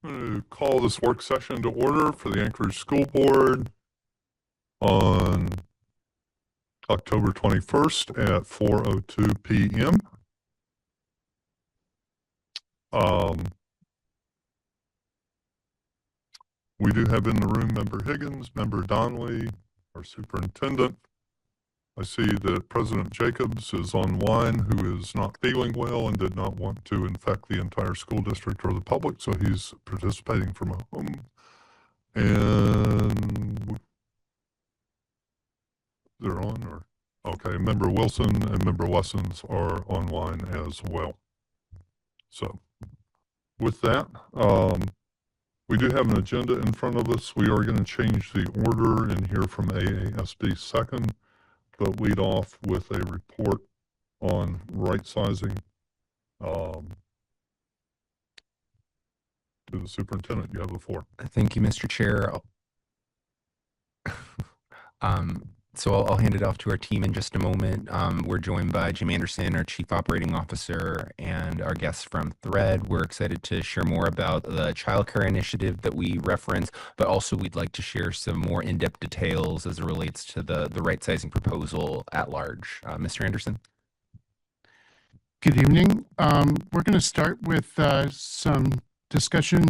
going to call this work session to order for the Anchorage School Board on October 21st at 4:02 p.m. We do have in the room Member Higgins, Member Donnelly, our superintendent. I see that President Jacobs is online, who is not feeling well and did not want to infect the entire school district or the public, so he's participating from home. And they're on, or okay, Member Wilson and Member Wessons are online as well. So with that, we do have an agenda in front of us. We are going to change the order and hear from AASB second, but lead off with a report on right sizing. To the superintendent, you have the floor. Thank you, Mr. Chair. So I'll hand it off to our team in just a moment. We're joined by Jim Anderson, our Chief Operating Officer, and our guests from Thread. We're excited to share more about the childcare initiative that we reference, but also we'd like to share some more in-depth details as it relates to the right sizing proposal at large. Mr. Anderson? Good evening. We're going to start with some discussion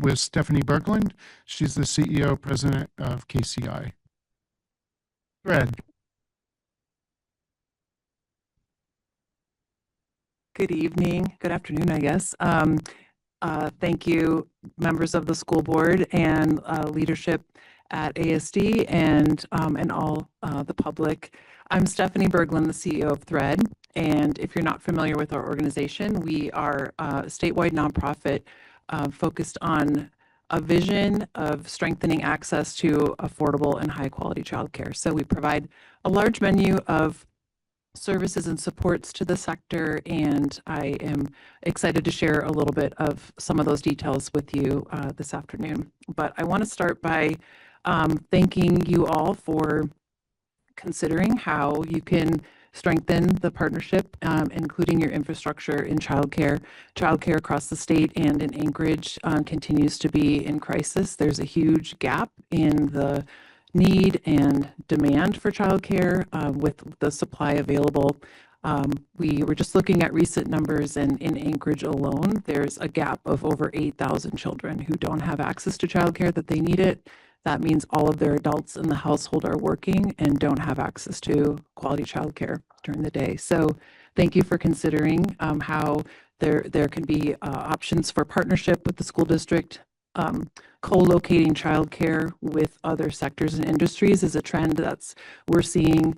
with Stephanie Berglund. She's the CEO, President of KCI. Thread. Good evening, good afternoon, I guess. Thank you, members of the school board and leadership at ASD and all the public. I'm Stephanie Berglund, the CEO of Thread. And if you're not familiar with our organization, we are a statewide nonprofit focused on a vision of strengthening access to affordable and high quality childcare. So we provide a large menu of services and supports to the sector, and I am excited to share a little bit of some of those details with you this afternoon. But I want to start by thanking you all for considering how you can strengthen the partnership, including your infrastructure in childcare. Childcare across the state and in Anchorage continues to be in crisis. There's a huge gap in the need and demand for childcare with the supply available. We were just looking at recent numbers, and in Anchorage alone, there's a gap of over 8,000 children who don't have access to childcare that they need it. That means all of their adults in the household are working and don't have access to quality childcare during the day. So thank you for considering how there can be options for partnership with the school district. Co-locating childcare with other sectors and industries is a trend we're seeing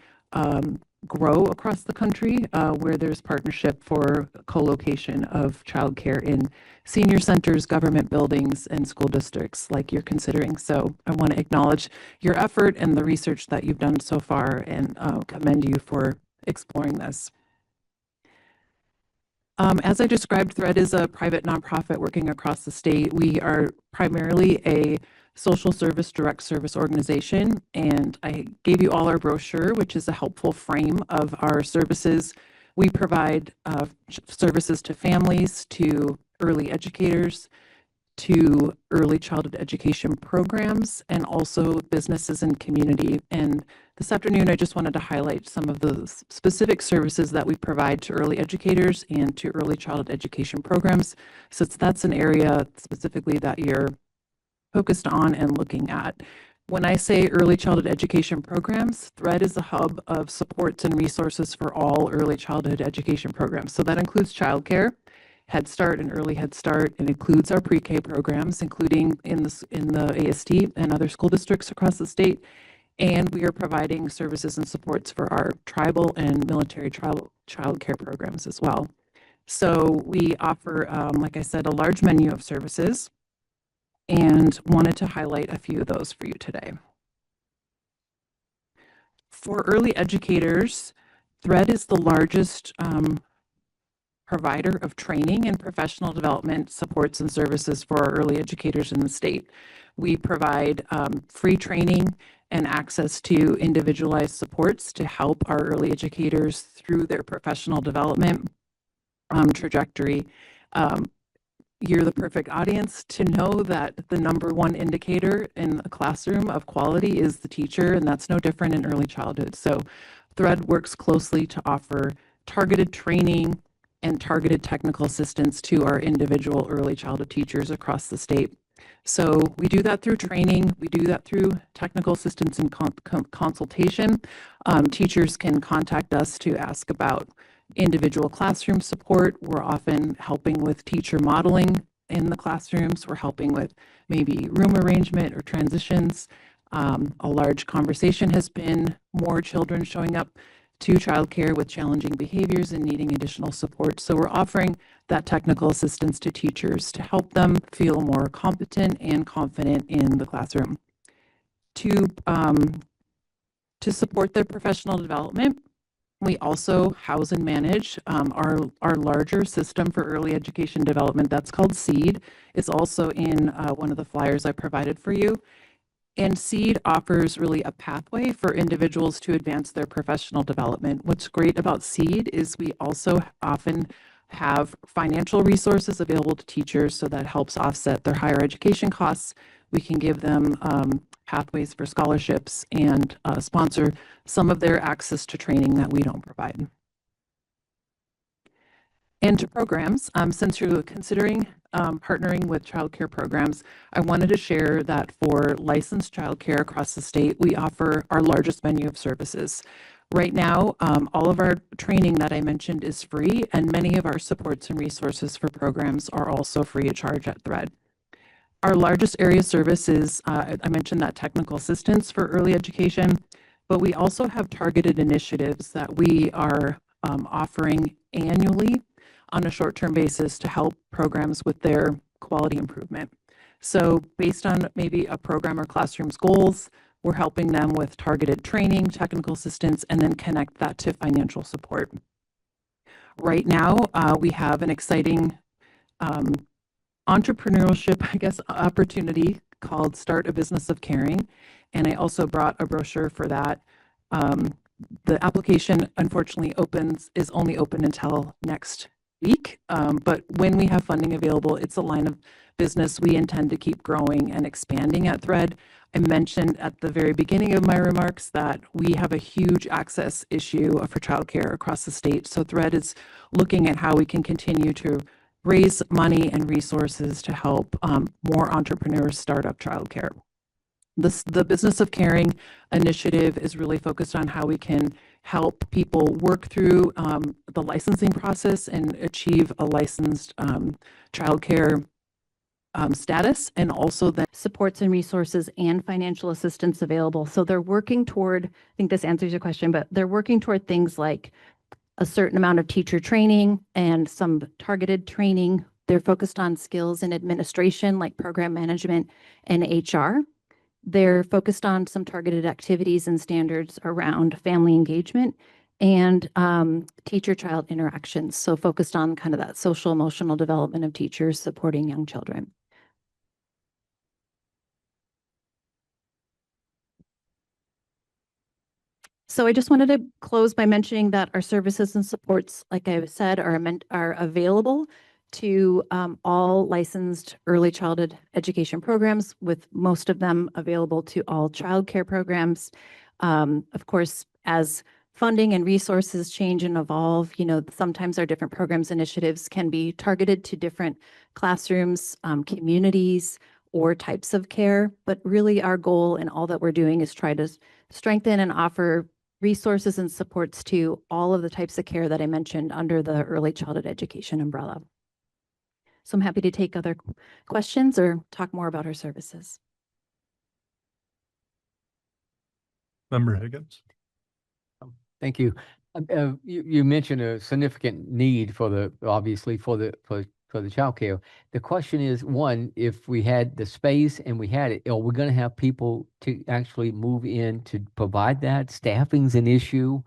grow across the country, where there's partnership for co-location of childcare in senior centers, government buildings, and school districts like you're considering. So I want to acknowledge your effort and the research that you've done so far, and commend you for exploring this. As I described, Thread is a private nonprofit working across the state. We are primarily a social service, direct service organization, and I gave you all our brochure, which is a helpful frame of our services. We provide services to families, to early educators, to early childhood education programs, and also businesses and community. And this afternoon, I just wanted to highlight some of the specific services that we provide to early educators and to early childhood education programs, since that's an area specifically that you're focused on and looking at. When I say early childhood education programs, Thread is a hub of supports and resources for all early childhood education programs. So that includes childcare, Head Start and Early Head Start. It includes our pre-K programs, including in the ASD and other school districts across the state. And we are providing services and supports for our tribal and military child care programs as well. So we offer, like I said, a large menu of services, and wanted to highlight a few of those for you today. For early educators, Thread is the largest provider of training and professional development supports and services for our early educators in the state. We provide free training and access to individualized supports to help our early educators through their professional development trajectory. you're the perfect audience to know that the number one indicator in a classroom of quality is the teacher, and that's no different in early childhood. So Thread works closely to offer targeted training and targeted technical assistance to our individual early childhood teachers across the state. So we do that through training, we do that through technical assistance and consultation. Teachers can contact us to ask about individual classroom support. We're often helping with teacher modeling in the classrooms. We're helping with maybe room arrangement or transitions. A large conversation has been more children showing up to childcare with challenging behaviors and needing additional support. So we're offering that technical assistance to teachers to help them feel more competent and confident in the classroom. To support their professional development, we also house and manage our larger system for early education development. That's called SEED. It's also in one of the flyers I provided for you. And SEED offers really a pathway for individuals to advance their professional development. What's great about SEED is we also often have financial resources available to teachers, so that helps offset their higher education costs. We can give them pathways for scholarships and sponsor some of their access to training that we don't provide. And to programs, since you're considering partnering with childcare programs, I wanted to share that for licensed childcare across the state, we offer our largest menu of services. Right now, all of our training that I mentioned is free, and many of our supports and resources for programs are also free of charge at Thread. Our largest area of service is, I mentioned that technical assistance for early education, but we also have targeted initiatives that we are offering annually on a short-term basis to help programs with their quality improvement. So based on maybe a program or classroom's goals, we're helping them with targeted training, technical assistance, and then connect that to financial support. Right now, we have an exciting entrepreneurship, I guess, opportunity called Start a Business of Caring. And I also brought a brochure for that. The application, unfortunately, is only open until next week. But when we have funding available, it's a line of business we intend to keep growing and expanding at Thread. I mentioned at the very beginning of my remarks that we have a huge access issue for childcare across the state. So Thread is looking at how we can continue to raise money and resources to help more entrepreneurs start up childcare. The Business of Caring initiative is really focused on how we can help people work through the licensing process and achieve a licensed childcare status, and also the supports and resources and financial assistance available. So they're working toward, I think this answers your question, but they're working toward things like a certain amount of teacher training and some targeted training. They're focused on skills in administration like program management and HR. They're focused on some targeted activities and standards around family engagement and teacher-child interactions. So focused on kind of that social emotional development of teachers supporting young children. So I just wanted to close by mentioning that our services and supports, like I said, are available to all licensed early childhood education programs, with most of them available to all childcare programs. Of course, as funding and resources change and evolve, sometimes our different programs initiatives can be targeted to different classrooms, communities, or types of care. But really our goal in all that we're doing is try to strengthen and offer resources and supports to all of the types of care that I mentioned under the early childhood education umbrella. So I'm happy to take other questions or talk more about our services. Member Higgins? Thank you. You mentioned a significant need obviously for the child care. The question is, one, if we had the space and we had it, are we going to have people to actually move in to provide that? Staffing's an issue.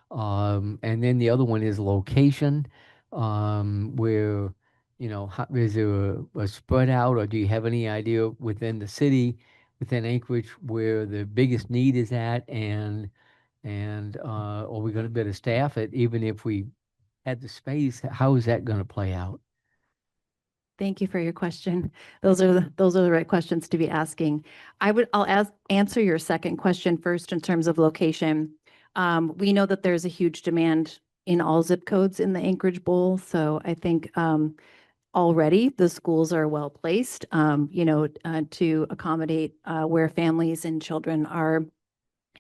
And then the other one is location, where, is there a spread out, or do you have any idea within the city, within Anchorage, where the biggest need is at? And are we going to be able to staff it even if we had the space? How is that going to play out? Thank you for your question. Those are the right questions to be asking. Answer your second question first in terms of location. We know that there's a huge demand in all zip codes in the Anchorage Bowl. So I think already the schools are well placed, to accommodate where families and children are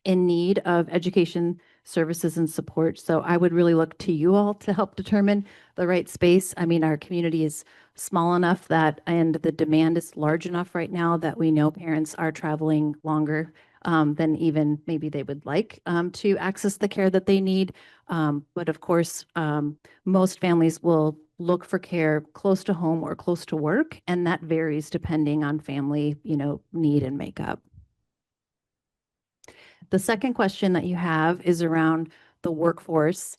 in need of education services and support. So I would really look to you all to help determine the right space. I mean, our community is small enough that, and the demand is large enough right now that we know parents are traveling longer than even maybe they would like to access the care that they need. But of course, most families will look for care close to home or close to work, and that varies depending on family, need and makeup. The second question that you have is around the workforce.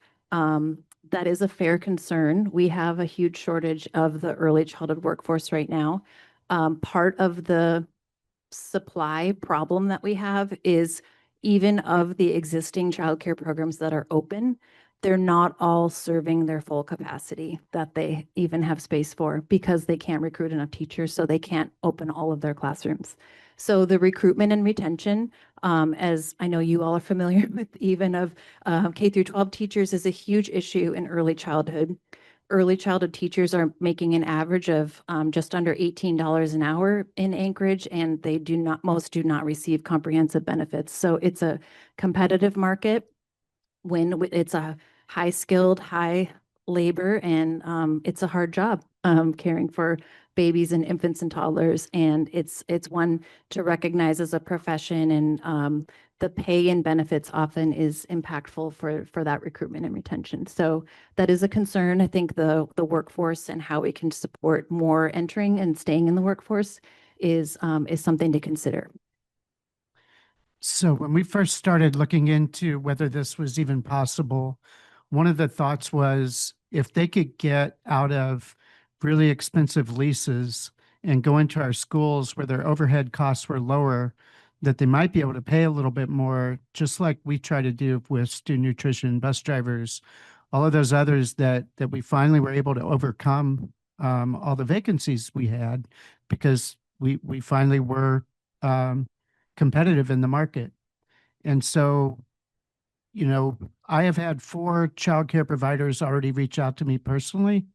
That is a fair concern. We have a huge shortage of the early childhood workforce right now. Part of the supply problem that we have is even of the existing childcare programs that are open, they're not all serving their full capacity that they even have space for because they can't recruit enough teachers, so they can't open all of their classrooms. So the recruitment and retention, as I know you all are familiar with, even of K through 12 teachers, is a huge issue in early childhood. Early childhood teachers are making an average of just under $18 an hour in Anchorage, and most do not receive comprehensive benefits. So it's a competitive market when it's a high skilled, high labor, and it's a hard job caring for babies and infants and toddlers. And it's one to recognize as a profession, and the pay and benefits often is impactful for that recruitment and retention. So that is a concern. I think the workforce and how we can support more entering and staying in the workforce is something to consider. So when we first started looking into whether this was even possible, one of the thoughts was if they could get out of really expensive leases and go into our schools where their overhead costs were lower, that they might be able to pay a little bit more, just like we try to do with student nutrition, bus drivers, all of those others that we finally were able to overcome all the vacancies we had because we finally were competitive in the market. And so, I have had 4 childcare providers already reach out to me personally.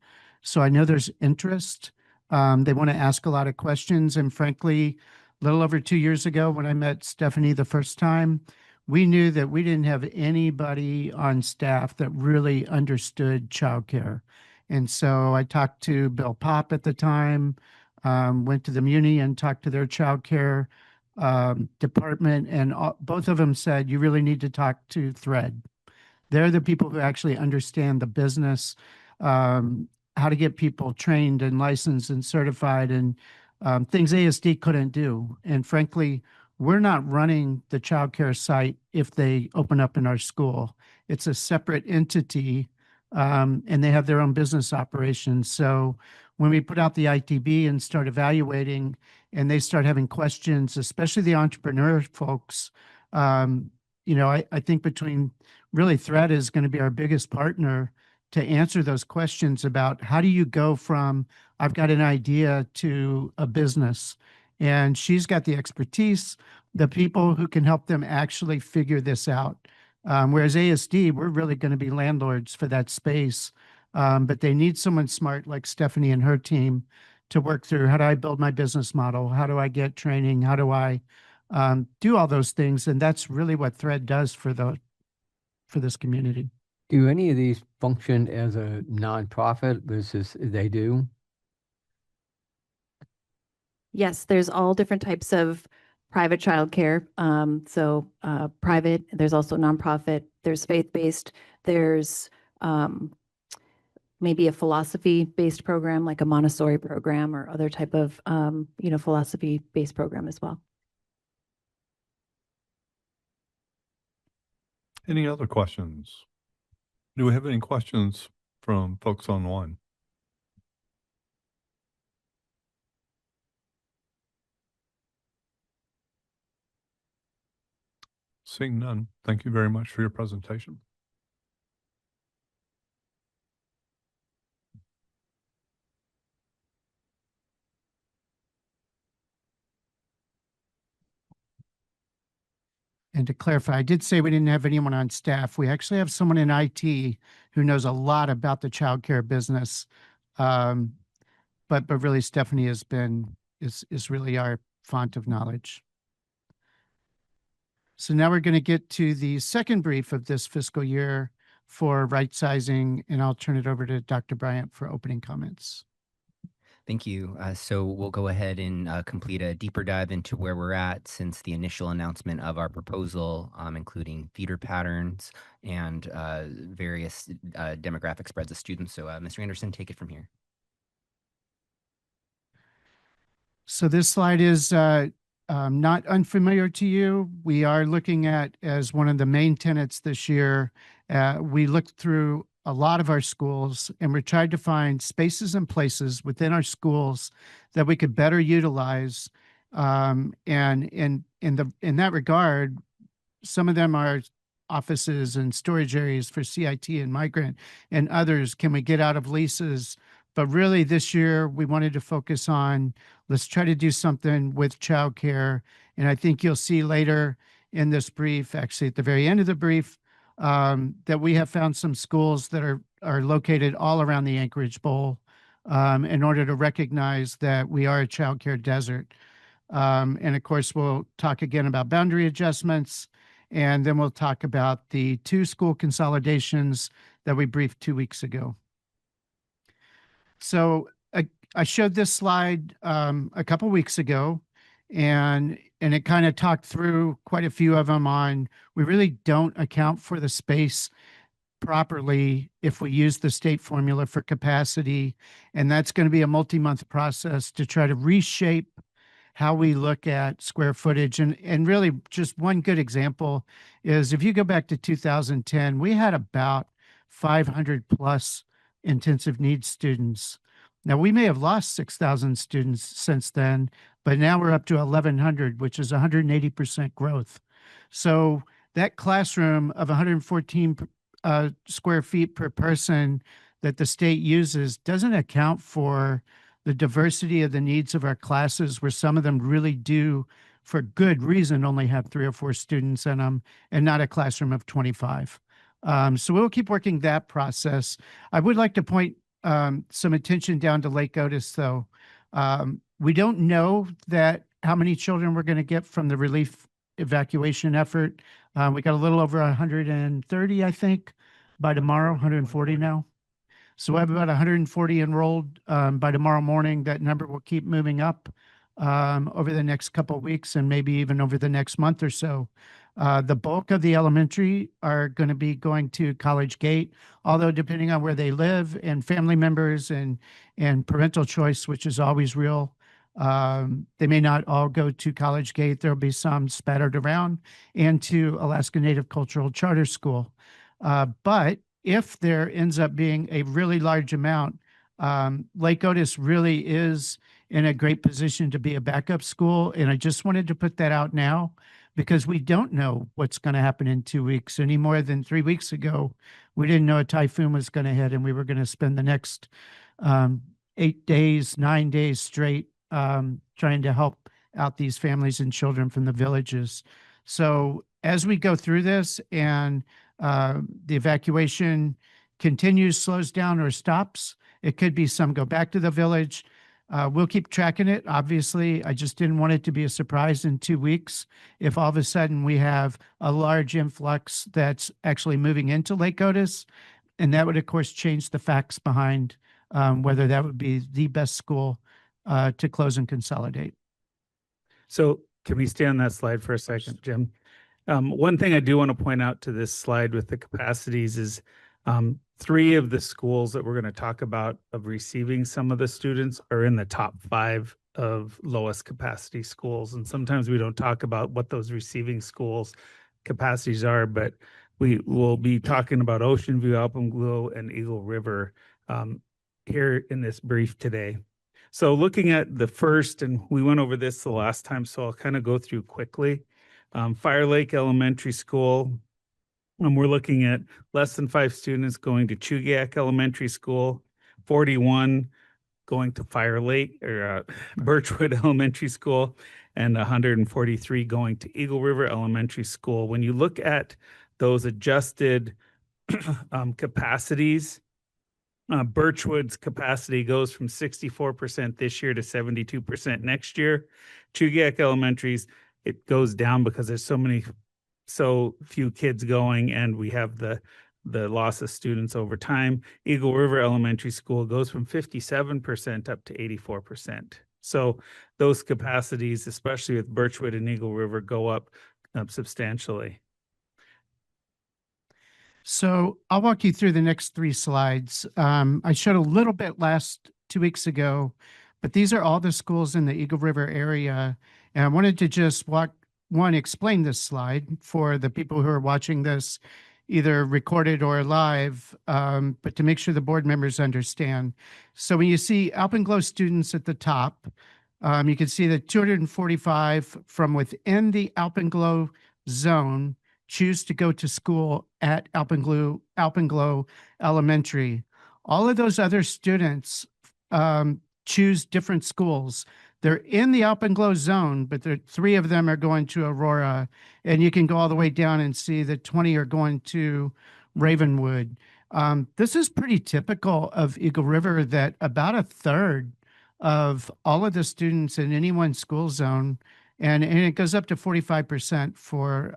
So I know there's interest. They want to ask a lot of questions. And frankly, a little over 2 years ago, when I met Stephanie the first time, we knew that we didn't have anybody on staff that really understood childcare. And so I talked to Bill Pop at the time, went to the Muni and talked to their childcare department, and both of them said, you really need to talk to Thread. They're the people who actually understand the business, how to get people trained and licensed and certified, and things ASD couldn't do. And frankly, we're not running the childcare site if they open up in our school. It's a separate entity, and they have their own business operations. So when we put out the ITB and start evaluating, and they start having questions, especially the entrepreneur folks, I think between really Thread is going to be our biggest partner to answer those questions about how do you go from I've got an idea to a business. And she's got the expertise, the people who can help them actually figure this out. Whereas ASD, we're really going to be landlords for that space. But they need someone smart like Stephanie and her team to work through how do I build my business model? How do I get training? How do I do all those things? And that's really what Thread does for this community. Do any of these function as a nonprofit versus they do? Yes, there's all different types of private childcare. Private, there's also nonprofit, there's faith-based, there's maybe a philosophy-based program like a Montessori program or other type of, philosophy-based program as well. Any other questions? Do we have any questions from folks online? Seeing none, thank you very much for your presentation. And to clarify, I did say we didn't have anyone on staff. We actually have someone in IT who knows a lot about the childcare business. But really Stephanie is really our font of knowledge. So now we're going to get to the second brief of this fiscal year for right sizing, and I'll turn it over to Dr. Bryant for opening comments. Thank you. So we'll go ahead and complete a deeper dive into where we're at since the initial announcement of our proposal, including feeder patterns and various demographic spreads of students. So Mr. Anderson, take it from here. So this slide is not unfamiliar to you. We are looking at, as one of the main tenets this year, we looked through a lot of our schools and we tried to find spaces and places within our schools that we could better utilize. And in that regard, some of them are offices and storage areas for CIT and migrant, and others can we get out of leases. But really this year we wanted to focus on, let's try to do something with childcare. And I think you'll see later in this brief, actually at the very end of the brief, that we have found some schools that are located all around the Anchorage Bowl in order to recognize that we are a childcare desert. And of course, we'll talk again about boundary adjustments, and then we'll talk about the 2 school consolidations that we briefed 2 weeks ago. So I showed this slide a couple weeks ago, and it kind of talked through quite a few of them on, we really don't account for the space properly if we use the state formula for capacity. And that's going to be a multi-month process to try to reshape how we look at square footage. And really just one good example is if you go back to 2010, we had about 500 plus intensive needs students. Now we may have lost 6,000 students since then, but now we're up to 1,100, which is 180% growth. So that classroom of 114 square feet per person that the state uses doesn't account for the diversity of the needs of our classes, where some of them really do, for good reason, only have 3 or 4 students in them and not a classroom of 25. So we'll keep working that process. I would like to point some attention down to Lake Otis, though. We don't know that how many children we're going to get from the relief evacuation effort. We got a little over 130, I think, by tomorrow, 140 now. So we have about 140 enrolled by tomorrow morning. That number will keep moving up over the next couple of weeks and maybe even over the next month or so. The bulk of the elementary are going to be going to College Gate, although depending on where they live and family members and parental choice, which is always real, they may not all go to College Gate. There'll be some spattered around, and to Alaska Native Cultural Charter School. But if there ends up being a really large amount, Lake Otis really is in a great position to be a backup school. And I just wanted to put that out now, because we don't know what's going to happen in 2 weeks. Any more than 3 weeks ago, we didn't know a typhoon was going to hit, and we were going to spend the next 8 days, 9 days straight trying to help out these families and children from the villages. So as we go through this and the evacuation continues, slows down, or stops, it could be some go back to the village. We'll keep tracking it. Obviously, I just didn't want it to be a surprise in 2 weeks if all of a sudden we have a large influx that's actually moving into Lake Otis. And that would, of course, change the facts behind whether that would be the best school to close and consolidate. So can we stay on that slide for a second, Jim? One thing I do want to point out to this slide with the capacities is 3 of the schools that we're going to talk about of receiving some of the students are in the top 5 of lowest capacity schools. And sometimes we don't talk about what those receiving schools capacities are, but we will be talking about Ocean View, Alpenglow, and Eagle River here in this brief today. So looking at the first, and we went over this the last time, so I'll kind of go through quickly. Fire Lake Elementary School, we're looking at less than 5 students going to Chugiak Elementary School, 41 going to Fire Lake or Birchwood Elementary School, and 143 going to Eagle River Elementary School. When you look at those adjusted capacities, Birchwood's capacity goes from 64% this year to 72% next year. Chugiak Elementary's, it goes down because there's so few kids going, and we have the loss of students over time. Eagle River Elementary School goes from 57% up to 84%. So those capacities, especially with Birchwood and Eagle River, go up substantially. So I'll walk you through the next 3 slides. I showed a little bit last 2 weeks ago, but these are all the schools in the Eagle River area. And I wanted to just explain this slide for the people who are watching this, either recorded or live, but to make sure the board members understand. So when you see Alpenglow students at the top, you can see that 245 from within the Alpenglow zone choose to go to school at Alpenglow Elementary. All of those other students choose different schools. They're in the Alpenglow zone, but 3 of them are going to Aurora, and you can go all the way down and see that 20 are going to Ravenwood. This is pretty typical of Eagle River, that about a third of all of the students in any one school zone, and it goes up to 45% for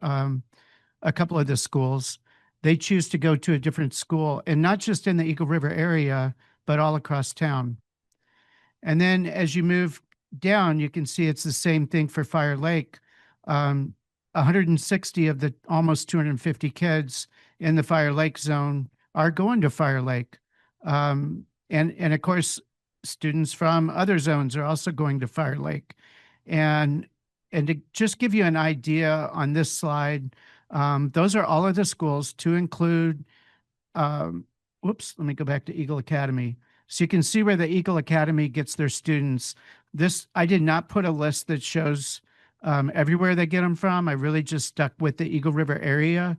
a couple of the schools, they choose to go to a different school, and not just in the Eagle River area, but all across town. And then as you move down, you can see it's the same thing for Fire Lake. 160 of the almost 250 kids in the Fire Lake zone are going to Fire Lake. And of course, students from other zones are also going to Fire Lake. And to just give you an idea on this slide, those are all of the schools, to include, let me go back to Eagle Academy. So you can see where the Eagle Academy gets their students. I did not put a list that shows everywhere they get them from. I really just stuck with the Eagle River area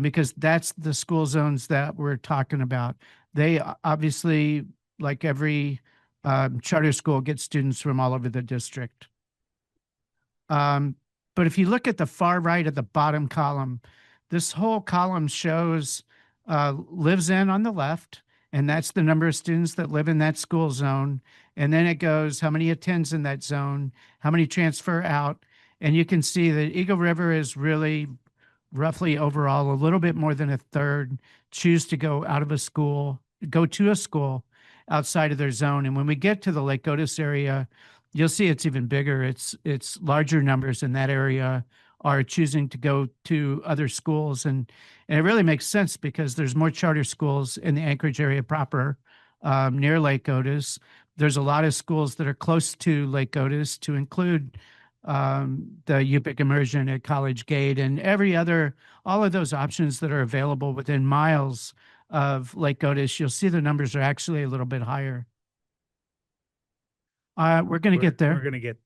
because that's the school zones that we're talking about. They obviously, like every charter school, get students from all over the district. But if you look at the far right of the bottom column, this whole column shows lives in on the left, and that's the number of students that live in that school zone. And then it goes how many attends in that zone, how many transfer out. And you can see that Eagle River is really roughly overall a little bit more than a third choose to go to a school outside of their zone. And when we get to the Lake Otis area, you'll see it's even bigger. It's larger numbers in that area are choosing to go to other schools. And it really makes sense because there's more charter schools in the Anchorage area proper, near Lake Otis. There's a lot of schools that are close to Lake Otis, to include the UPIC Immersion at College Gate and all of those options that are available within miles of Lake Otis. You'll see the numbers are actually a little bit higher. We're going to get there. We're going to get.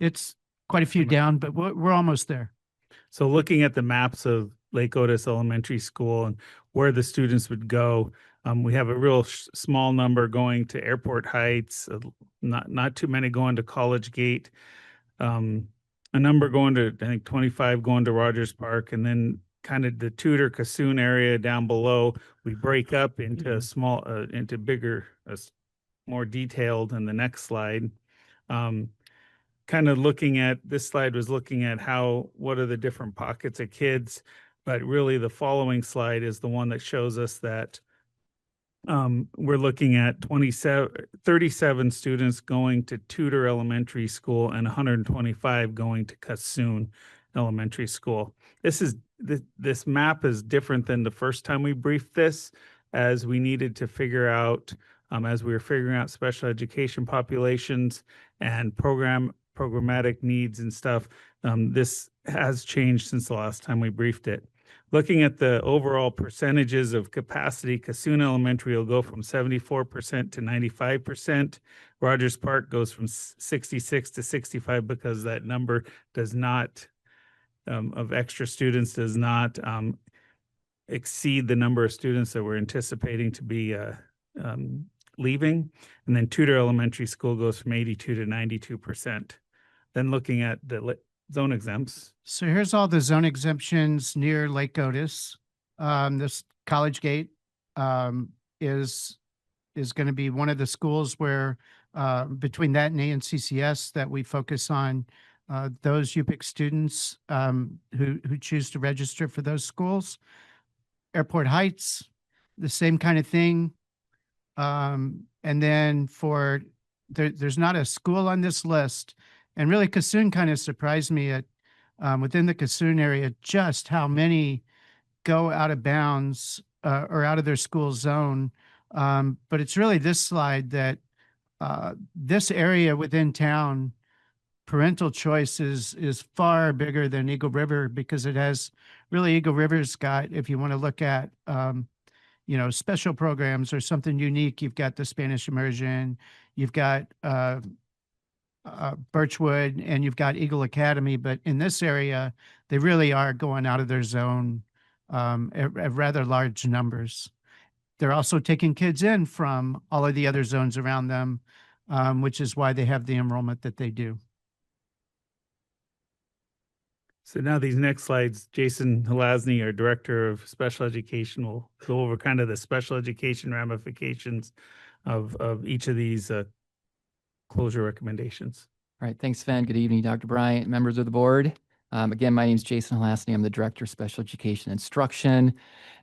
It's quite a few down, but we're almost there. So looking at the maps of Lake Otis Elementary School and where the students would go, we have a real small number going to Airport Heights, not too many going to College Gate, a number going to, I think 25 going to Rogers Park, and then kind of the Tudor Cassoon area down below, we break up into into bigger, more detailed in the next slide. Kind of looking at, this slide was looking at what are the different pockets of kids, but really the following slide is the one that shows us that we're looking at 37 students going to Tudor Elementary School and 125 going to Cassoon Elementary School. This map is different than the first time we briefed this, as we needed to figure out, as we were figuring out special education populations and programmatic needs and stuff. This has changed since the last time we briefed it. Looking at the overall percentages of capacity, Cassoon Elementary will go from 74% to 95%. Rogers Park goes from 66 to 65 because that number does not, of extra students, does not exceed the number of students that we're anticipating to be leaving. And then Tudor Elementary School goes from 82 to 92%. then looking at the zone exempts. So here's all the zone exemptions near Lake Otis. This College Gate is going to be one of the schools where between that and ANCCS that we focus on those UPIC students who choose to register for those schools. Airport Heights, the same kind of thing. And then there's not a school on this list. And really, Cassoon kind of surprised me at within the Cassoon area, just how many go out of bounds or out of their school zone. But it's really this slide that this area within town, parental choice is far bigger than Eagle River because it has really Eagle River's got, if you want to look at, special programs or something unique, you've got the Spanish immersion, you've got Birchwood, and you've got Eagle Academy. But in this area, they really are going out of their zone at rather large numbers. They're also taking kids in from all of the other zones around them, which is why they have the enrollment that they do. So now these next slides, Jason Halasny, our Director of Special Education, will go over kind of the special education ramifications of each of these closure recommendations. All right, thanks, Sven. Good evening, Dr. Bryant, members of the board. Again, my name is Jason Halasny. I'm the Director of Special Education Instruction.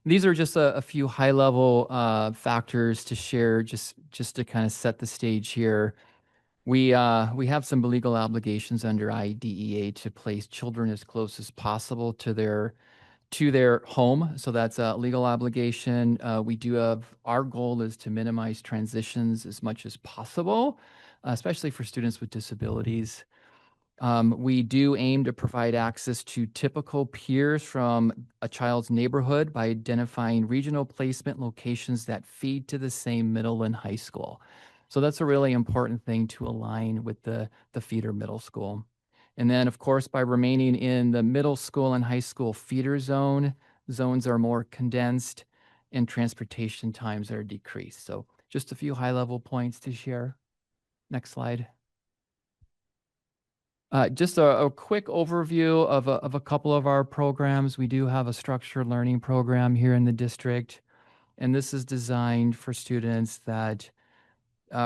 These are just a few high-level factors to share, just to kind of set the stage here. We have some legal obligations under IDEA to place children as close as possible to their home. So that's a legal obligation. We do have, our goal is to minimize transitions as much as possible, especially for students with disabilities. We do aim to provide access to typical peers from a child's neighborhood by identifying regional placement locations that feed to the same middle and high school. So that's a really important thing to align with the feeder middle school. And then, of course, by remaining in the middle school and high school feeder zone, zones are more condensed and transportation times are decreased. So just a few high-level points to share. Next slide. Just a quick overview of a couple of our programs. We do have a structured learning program here in the district, and this is designed for students that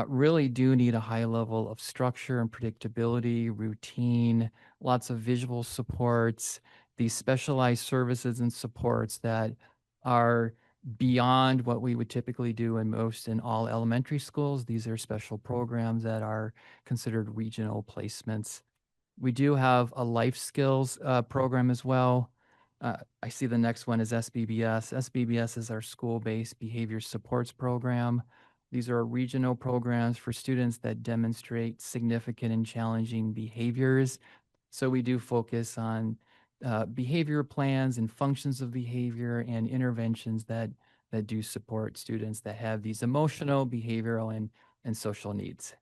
really do need a high level of structure and predictability, routine, lots of visual supports, these specialized services and supports that are beyond what we would typically do in all elementary schools. These are special programs that are considered regional placements. We do have a life skills program as well. I see the next one is SBBS. SBBS is our school-based behavior supports program. These are regional programs for students that demonstrate significant and challenging behaviors. So we do focus on behavior plans and functions of behavior and interventions that do support students that have these emotional, behavioral, and social needs.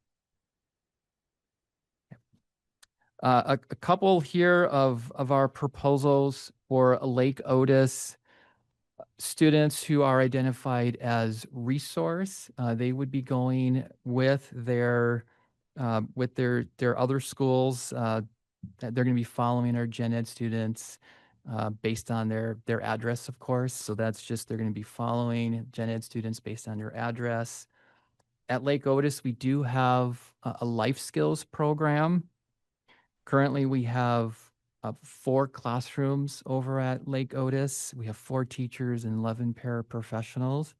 A couple here of our proposals for Lake Otis. Students who are identified as resource, they would be going with their other schools. That they're going to be following our gen ed students based on their address, of course. So that's just, they're going to be following gen ed students based on their address. At Lake Otis, we do have a life skills program. Currently, we have 4 classrooms over at Lake Otis. We have 4 teachers and 11 paraprofessionals.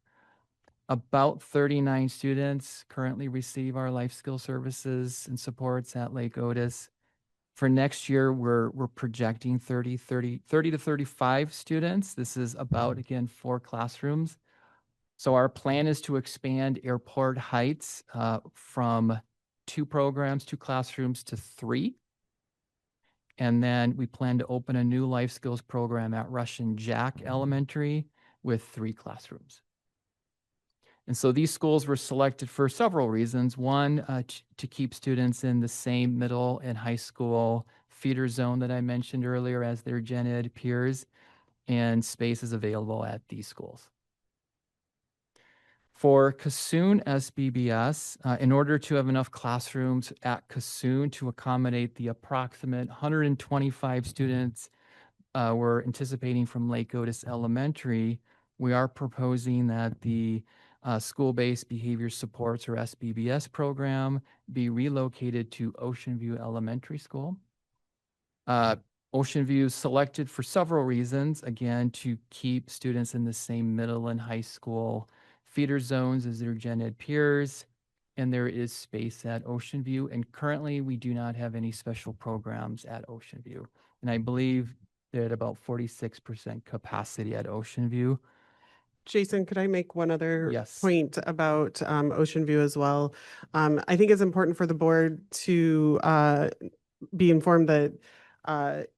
About 39 students currently receive our life skill services and supports at Lake Otis. For next year, we're projecting 30 to 35 students. This is about, again, 4 classrooms. So our plan is to expand Airport Heights from 2 classrooms to 3. And then we plan to open a new life skills program at Russian Jack Elementary with 3 classrooms. And so these schools were selected for several reasons. One, to keep students in the same middle and high school feeder zone that I mentioned earlier as their gen ed peers, and space is available at these schools. For Cassoon SBBS, in order to have enough classrooms at Cassoon to accommodate the approximate 125 students we're anticipating from Lake Otis Elementary, we are proposing that the school-based behavior supports, or SBBS program, be relocated to Ocean View Elementary School. Ocean View is selected for several reasons. Again, to keep students in the same middle and high school feeder zones as their gen ed peers, and there is space at Ocean View. And currently, we do not have any special programs at Ocean View. And I believe they're at about 46% capacity at Ocean View. Jason, could I make one other Yes. point about Ocean View as well? I think it's important for the board to be informed that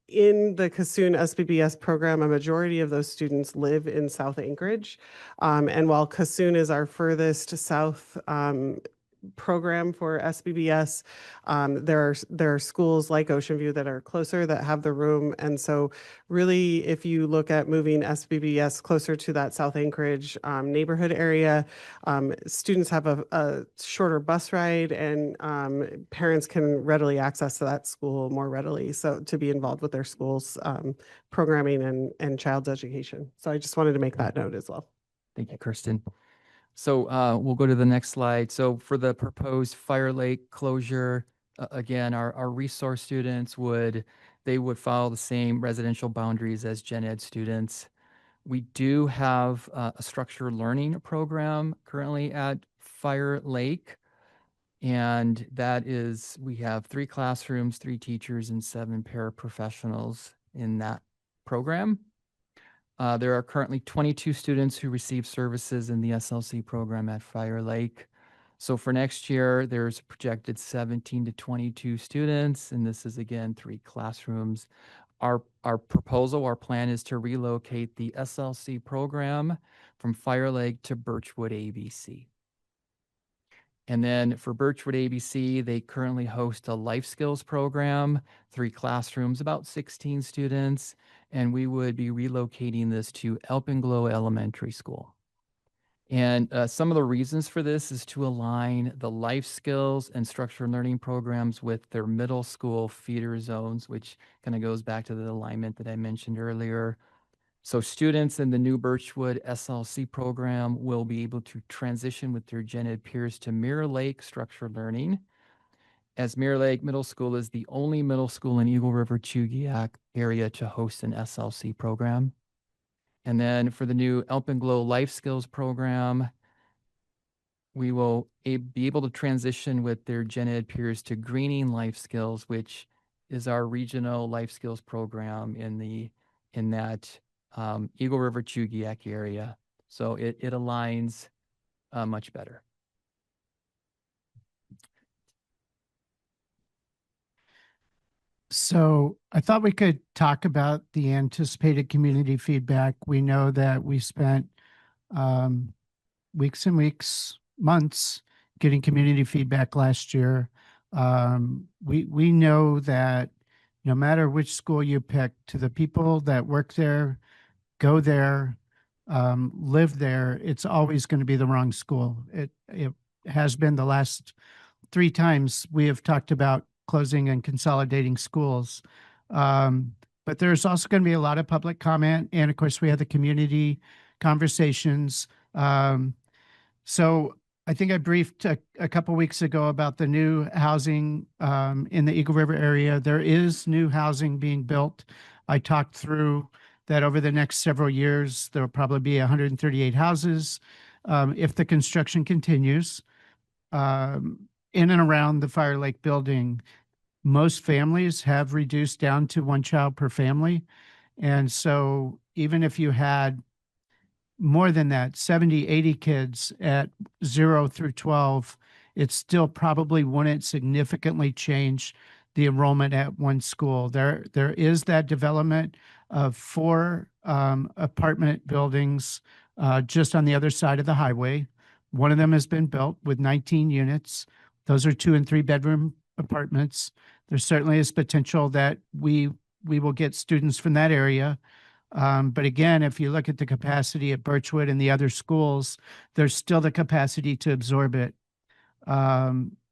in the Cassoon SBBS program, a majority of those students live in South Anchorage. And while Cassoon is our furthest south program for SBBS, there are schools like Ocean View that are closer, that have the room. And so really, if you look at moving SBBS closer to that South Anchorage neighborhood area, students have a shorter bus ride, and parents can readily access to that school more readily, so to be involved with their school's programming and child's education. So I just wanted to make that note as well. Thank you, Kirsten. So we'll go to the next slide. So for the proposed Fire Lake closure, again, our resource students would follow the same residential boundaries as gen ed students. We do have a structured learning program currently at Fire Lake. And that is, we have 3 classrooms, 3 teachers, and 7 paraprofessionals in that program. There are currently 22 students who receive services in the SLC program at Fire Lake. So for next year, there's projected 17 to 22 students, and this is again 3 classrooms. Our proposal, our plan is to relocate the SLC program from Fire Lake to Birchwood ABC. And then for Birchwood ABC, they currently host a life skills program, 3 classrooms, about 16 students, and we would be relocating this to Alpenglow Elementary School. And some of the reasons for this is to align the life skills and structured learning programs with their middle school feeder zones, which kind of goes back to the alignment that I mentioned earlier. So students in the new Birchwood SLC program will be able to transition with their gen ed peers to Mirror Lake structured learning, as Mirror Lake Middle School is the only middle school in Eagle River Chugiak area to host an SLC program. And then for the new Alpenglow Life Skills program, we will be able to transition with their gen ed peers to Greening Life Skills, which is our regional life skills program in that Eagle River Chugiak area. So it aligns much better. So I thought we could talk about the anticipated community feedback. We know that we spent weeks and weeks, months getting community feedback last year. We know that no matter which school you pick, to the people that work there, go there, live there, it's always going to be the wrong school. It has been the last 3 times we have talked about closing and consolidating schools. But there's also going to be a lot of public comment. And of course, we have the community conversations. So I think I briefed a couple weeks ago about the new housing in the Eagle River area. There is new housing being built. I talked through that over the next several years, there will probably be 138 houses if the construction continues. In and around the Fire Lake building, most families have reduced down to 1 child per family. And so even if you had more than that, 70, 80 kids at 0 through 12, it still probably wouldn't significantly change the enrollment at one school. There is that development of 4 apartment buildings just on the other side of the highway. One of them has been built with 19 units. Those are 2 and 3 bedroom apartments. There certainly is potential that we will get students from that area. But again, if you look at the capacity at Birchwood and the other schools, there's still the capacity to absorb it.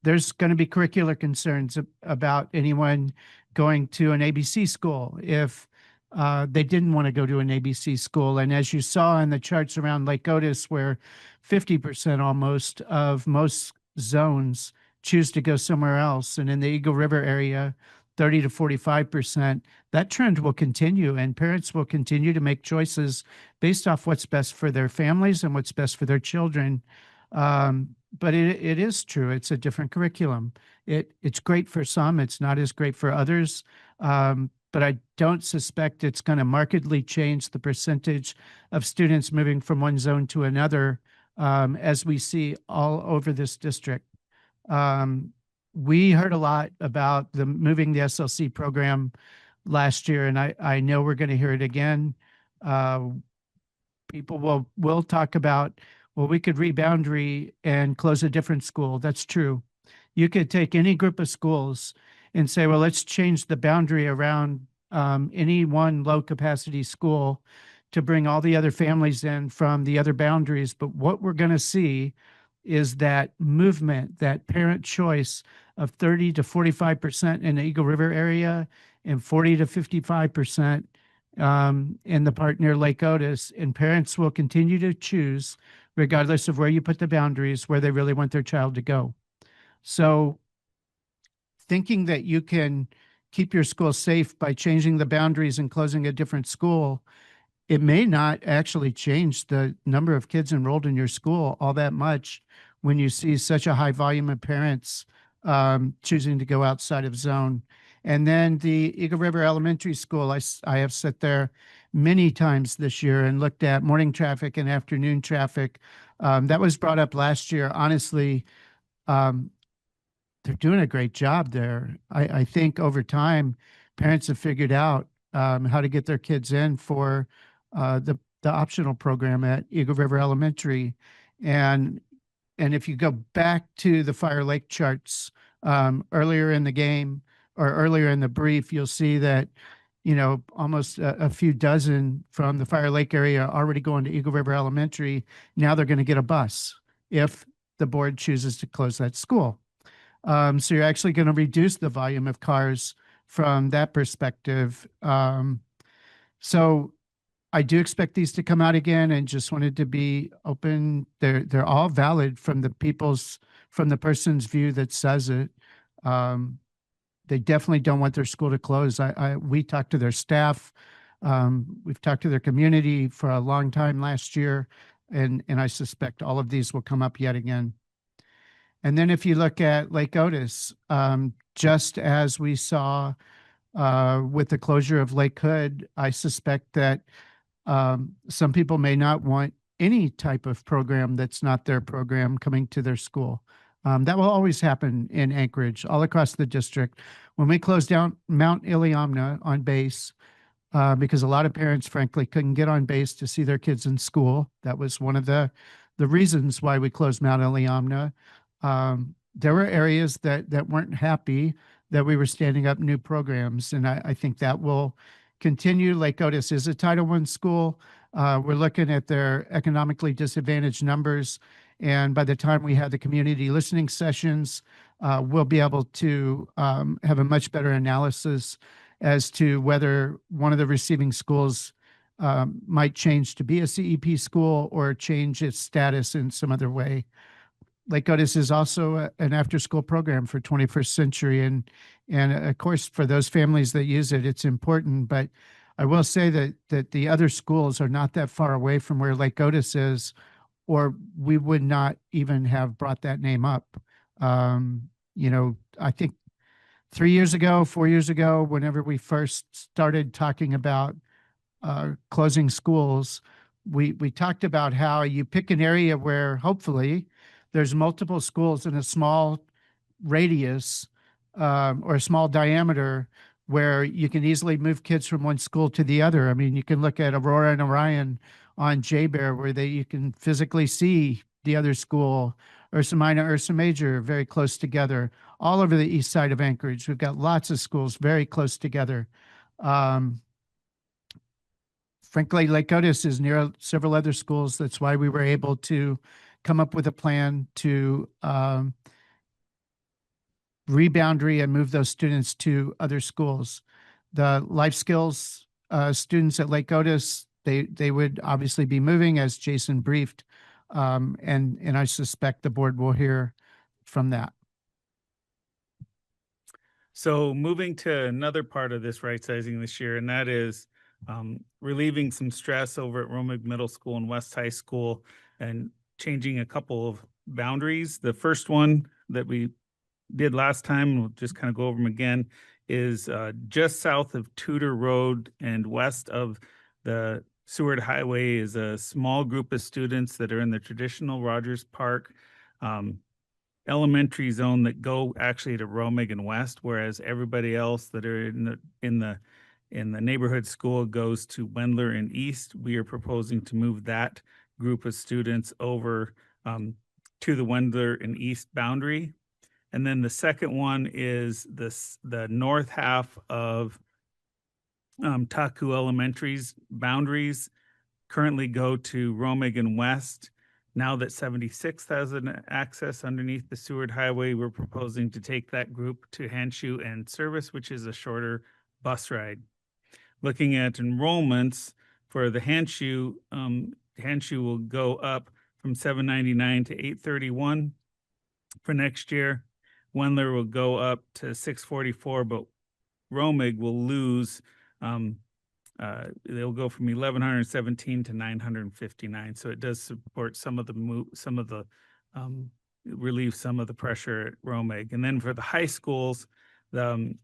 There's going to be curricular concerns about anyone going to an ABC school if they didn't want to go to an ABC school. And as you saw in the charts around Lake Otis, where 50% almost of most zones choose to go somewhere else, and in the Eagle River area, 30 to 45%, that trend will continue, and parents will continue to make choices based off what's best for their families and what's best for their children. But it is true. It's a different curriculum. It's great for some. It's not as great for others. But I don't suspect it's going to markedly change the percentage of students moving from one zone to another, as we see all over this district. We heard a lot about moving the SLC program last year, and I know we're going to hear it again. People will talk about, well, we could reboundary and close a different school. That's true. You could take any group of schools and say, well, let's change the boundary around any one low capacity school to bring all the other families in from the other boundaries. But what we're going to see is that movement, that parent choice of 30 to 45% in the Eagle River area and 40 to 55% in the part near Lake Otis. And parents will continue to choose, regardless of where you put the boundaries, where they really want their child to go. So thinking that you can keep your school safe by changing the boundaries and closing a different school, it may not actually change the number of kids enrolled in your school all that much when you see such a high volume of parents choosing to go outside of zone. And then the Eagle River Elementary School, I have sat there many times this year and looked at morning traffic and afternoon traffic. That was brought up last year. Honestly, they're doing a great job there. I think over time, parents have figured out how to get their kids in for the optional program at Eagle River Elementary. And if you go back to the Fire Lake charts earlier in the game or earlier in the brief, you'll see that, you know, almost a few dozen from the Fire Lake area are already going to Eagle River Elementary. Now they're going to get a bus if the board chooses to close that school. So you're actually going to reduce the volume of cars from that perspective. So I do expect these to come out again, and just wanted to be open. They're all valid from the person's view that says it. They definitely don't want their school to close. We talked to their staff. We've talked to their community for a long time last year, and I suspect all of these will come up yet again. And then if you look at Lake Otis, just as we saw with the closure of Lake Hood, I suspect that some people may not want any type of program that's not their program coming to their school. That will always happen in Anchorage, all across the district. When we closed down Mount Iliamna on base, because a lot of parents, frankly, couldn't get on base to see their kids in school. That was one of the reasons why we closed Mount Iliamna. There were areas that weren't happy that we were standing up new programs, and I think that will continue. Lake Otis is a Title I school. We're looking at their economically disadvantaged numbers, and by the time we have the community listening sessions, we'll be able to have a much better analysis as to whether one of the receiving schools might change to be a CEP school or change its status in some other way. Lake Otis is also an after-school program for 21st Century, and of course, for those families that use it, it's important. But I will say that the other schools are not that far away from where Lake Otis is, or we would not even have brought that name up. You know, I think 4 years ago, whenever we first started talking about closing schools, we talked about how you pick an area where hopefully there's multiple schools in a small radius or a small diameter where you can easily move kids from one school to the other. I mean, you can look at Aurora and Orion on J-Bear where you can physically see the other school, Ursa Minor, Ursa Major, very close together. All over the east side of Anchorage, we've got lots of schools very close together. frankly, Lake Otis is near several other schools. That's why we were able to come up with a plan to reboundary and move those students to other schools. The life skills students at Lake Otis, they would obviously be moving as Jason briefed. And I suspect the board will hear from that. So moving to another part of this right sizing this year, and that is relieving some stress over at Romig Middle School and West High School and changing a couple of boundaries. The first one that we did last time, we'll just kind of go over them again, is just south of Tudor Road and west of the Seward Highway is a small group of students that are in the traditional Rogers Park elementary zone that go actually to Romig and West, whereas everybody else that are in the neighborhood school goes to Wendler and East. We are proposing to move that group of students over to the Wendler and East boundary. And then the second one is the north half of Taku Elementary's boundaries currently go to Romig and West. Now that 76 has an access underneath the Seward Highway, we're proposing to take that group to Hanshu and Service, which is a shorter bus ride. Looking at enrollments for the Hanshu, Hanshu will go up from 799 to 831 for next year. Wendler will go up to 644, but Romig will lose. They'll go from 1,117 to 959. So it does support some of the relieve some of the pressure at Romig. And then for the high schools, the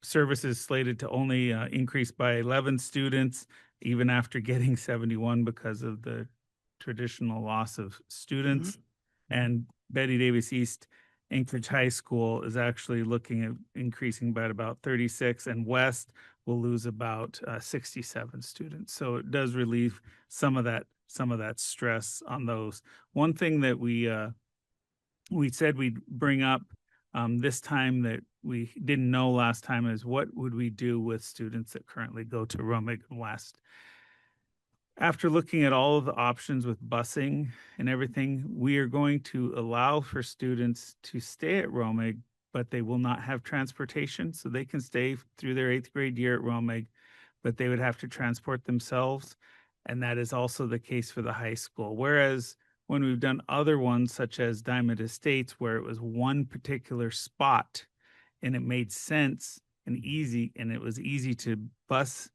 services slated to only increase by 11 students, even after getting 71 because of the traditional loss of students. And Betty Davis East Anchorage High School is actually looking at increasing by about 36, and West will lose about 67 students. So it does relieve some of that stress on those. One thing that we said we'd bring up this time that we didn't know last time is what would we do with students that currently go to Romig and West? After looking at all of the options with busing and everything, we are going to allow for students to stay at Romig, but they will not have transportation. So they can stay through their 8th grade year at Romig, but they would have to transport themselves. And that is also the case for the high school. Whereas when we've done other ones, such as Diamond Estates, where it was one particular spot and it made sense and easy, and it was easy to bus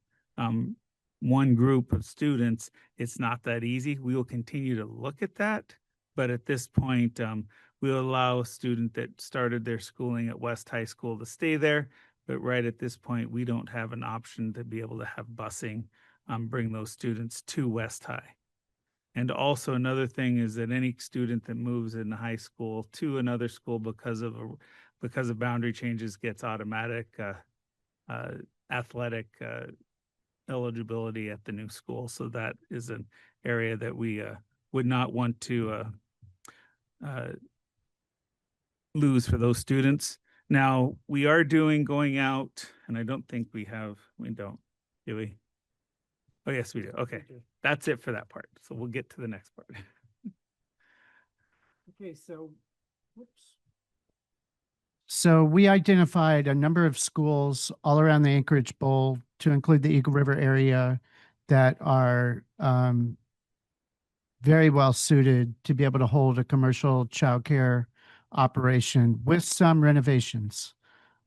one group of students, it's not that easy. We will continue to look at that, but at this point, we'll allow a student that started their schooling at West High School to stay there, but right at this point, we don't have an option to be able to have busing, bring those students to West High. And also another thing is that any student that moves in high school to another school because of boundary changes gets automatic athletic eligibility at the new school. So that is an area that we would not want to lose for those students. Now, we are going out, and I don't think we don't, do we? Oh, yes, we do. Okay, that's it for that part. So we'll get to the next part. Okay, so we identified a number of schools all around the Anchorage Bowl to include the Eagle River area that are very well suited to be able to hold a commercial childcare operation with some renovations.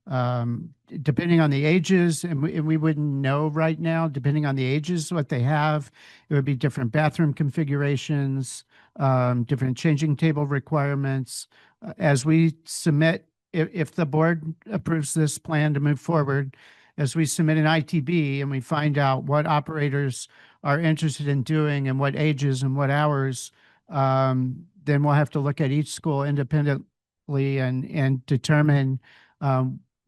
Depending on the ages, and we wouldn't know right now, depending on the ages, what they have, it would be different bathroom configurations, different changing table requirements. As we submit, if the board approves this plan to move forward, as we submit an ITB and we find out what operators are interested in doing and what ages and what hours, then we'll have to look at each school independently and determine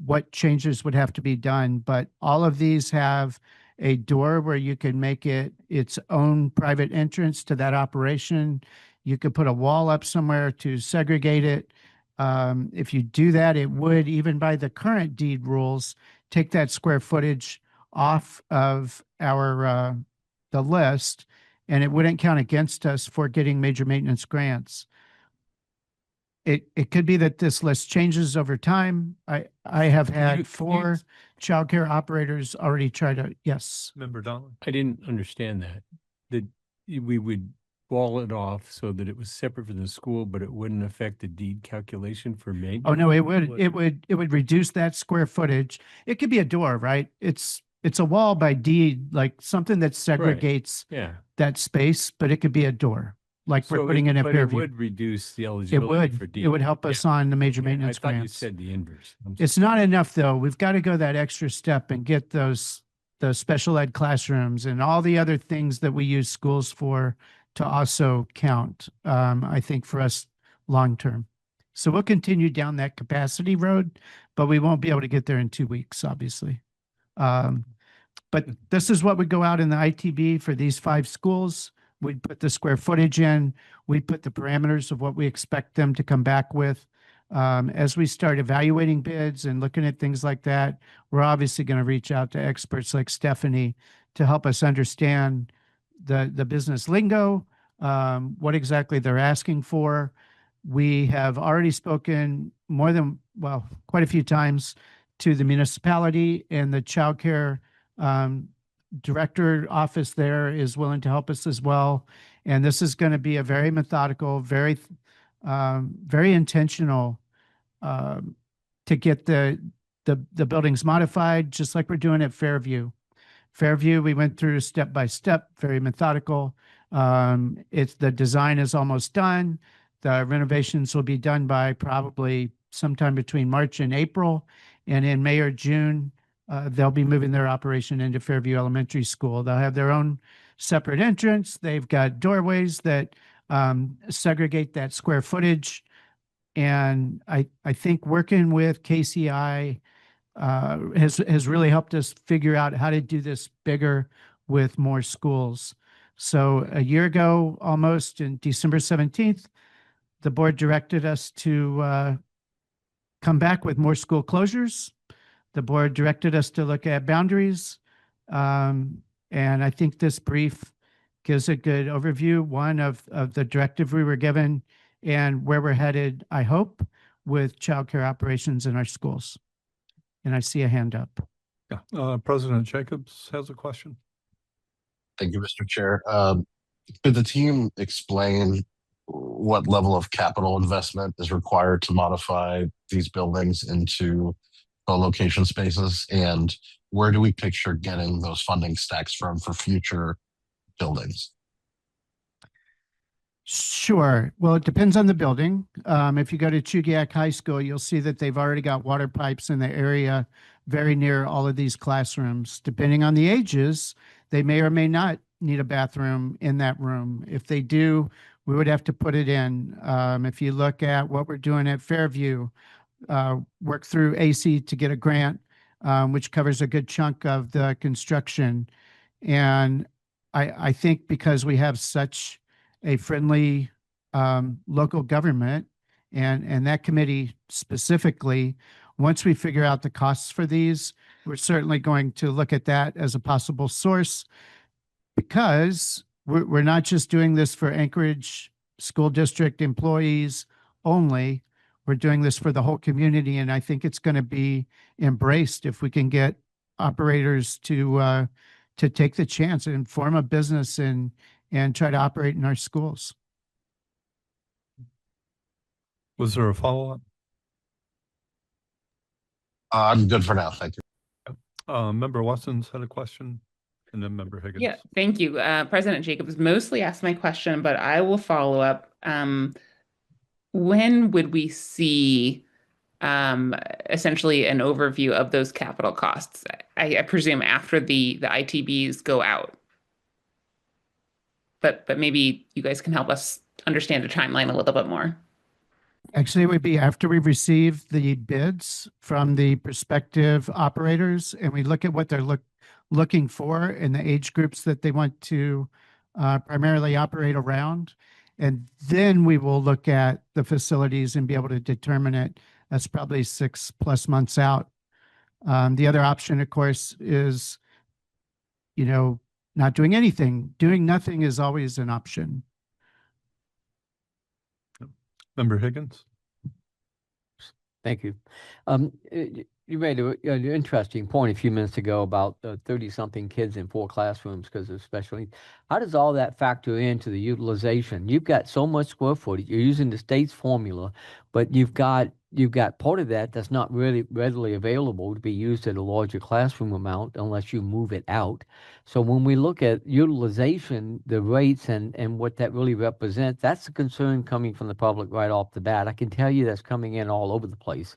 what changes would have to be done. But all of these have a door where you can make it its own private entrance to that operation. You could put a wall up somewhere to segregate it. If you do that, it would, even by the current deed rules, take that square footage off of our the list, and it wouldn't count against us for getting major maintenance grants. It could be that this list changes over time. I have Can you- had can you- 4 childcare operators already try to, yes. Member Donnelly? I didn't understand that, we would wall it off so that it was separate from the school, but it wouldn't affect the deed calculation for maintenance. Oh, no, it would reduce that square footage. It could be a door, right? It's a wall by deed, like something that segregates Yeah. that space, but it could be a door, like we're So putting in at but it Fairview. would reduce the It eligibility for would, deed. it would help us on the major Yeah, I maintenance thought you grants. said the inverse. It's not enough, though. We've got to go that extra step and get those special ed classrooms and all the other things that we use schools for to also count, I think, for us long-term. So we'll continue down that capacity road, but we won't be able to get there in 2 weeks, obviously. But this is what would go out in the ITB for these 5 schools. We'd put the square footage in, we'd put the parameters of what we expect them to come back with. As we start evaluating bids and looking at things like that, we're obviously going to reach out to experts like Stephanie to help us understand the business lingo, what exactly they're asking for. We have already spoken quite a few times to the municipality, and the childcare director office there is willing to help us as well. And this is going to be a very methodical, very intentional to get the buildings modified, just like we're doing at Fairview. Fairview, we went through step by step, very methodical. The design is almost done. The renovations will be done by probably sometime between March and April. And in May or June, they'll be moving their operation into Fairview Elementary School. They'll have their own separate entrance. They've got doorways that segregate that square footage. And I think working with KCI has really helped us figure out how to do this bigger with more schools. So a year ago, almost in December 17th, the board directed us to come back with more school closures. The board directed us to look at boundaries. And I think this brief gives a good overview, one of the directive we were given and where we're headed, I hope, with childcare operations in our schools. And I see a hand up. Yeah, President Jacobs has a question. Thank you, Mr. Chair. Could the team explain what level of capital investment is required to modify these buildings into co-location spaces? And where do we picture getting those funding stacks from for future buildings? Sure. Well, it depends on the building. If you go to Chugiak High School, you'll see that they've already got water pipes in the area very near all of these classrooms. Depending on the ages, they may or may not need a bathroom in that room. If they do, we would have to put it in. If you look at what we're doing at Fairview, work through AC to get a grant, which covers a good chunk of the construction. And I think because we have such a friendly local government and that committee specifically, once we figure out the costs for these, we're certainly going to look at that as a possible source, because we're not just doing this for Anchorage School District employees only. We're doing this for the whole community, and I think it's going to be embraced if we can get operators to take the chance and form a business and try to operate in our schools. Was there a follow-up? I'm good for now. Thank you. Member Watson's had a question, and then Member Higgins. Yeah, thank you. President Jacobs mostly asked my question, but I will follow up. When would we see essentially an overview of those capital costs? I presume after the ITBs go out. But maybe you guys can help us understand the timeline a little bit more. Actually, it would be after we receive the bids from the prospective operators and we look at what they're looking for and the age groups that they want to primarily operate around. And then we will look at the facilities and be able to determine it. That's probably 6+ months out. The other option, of course, is, not doing anything. Doing nothing is always an option. Member Higgins? Thank you. You made an interesting point a few minutes ago about 30-something kids in 4 classrooms because of special needs. How does all that factor into the utilization? You've got so much square footage. You're using the state's formula, but you've got part of that that's not really readily available to be used at a larger classroom amount unless you move it out. So when we look at utilization, the rates and what that really represents, that's a concern coming from the public right off the bat. I can tell you that's coming in all over the place,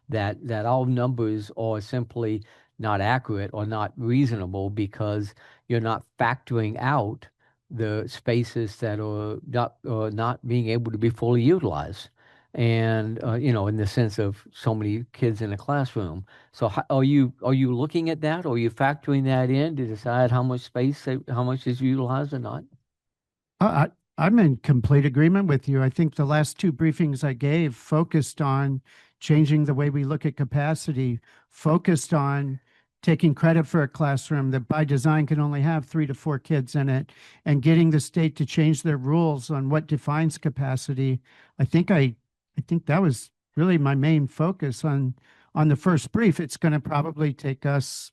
that our numbers are simply not accurate or not reasonable because you're not factoring out the spaces that are not being able to be fully utilized. And in the sense of so many kids in a classroom. So are you looking at that, or are you factoring that in to decide how much space, how much is utilized or not? I'm in complete agreement with you. I think the last 2 briefings I gave focused on changing the way we look at capacity, focused on taking credit for a classroom that by design can only have 3 to 4 kids in it, and getting the state to change their rules on what defines capacity. I think that was really my main focus on the first brief. It's going to probably take us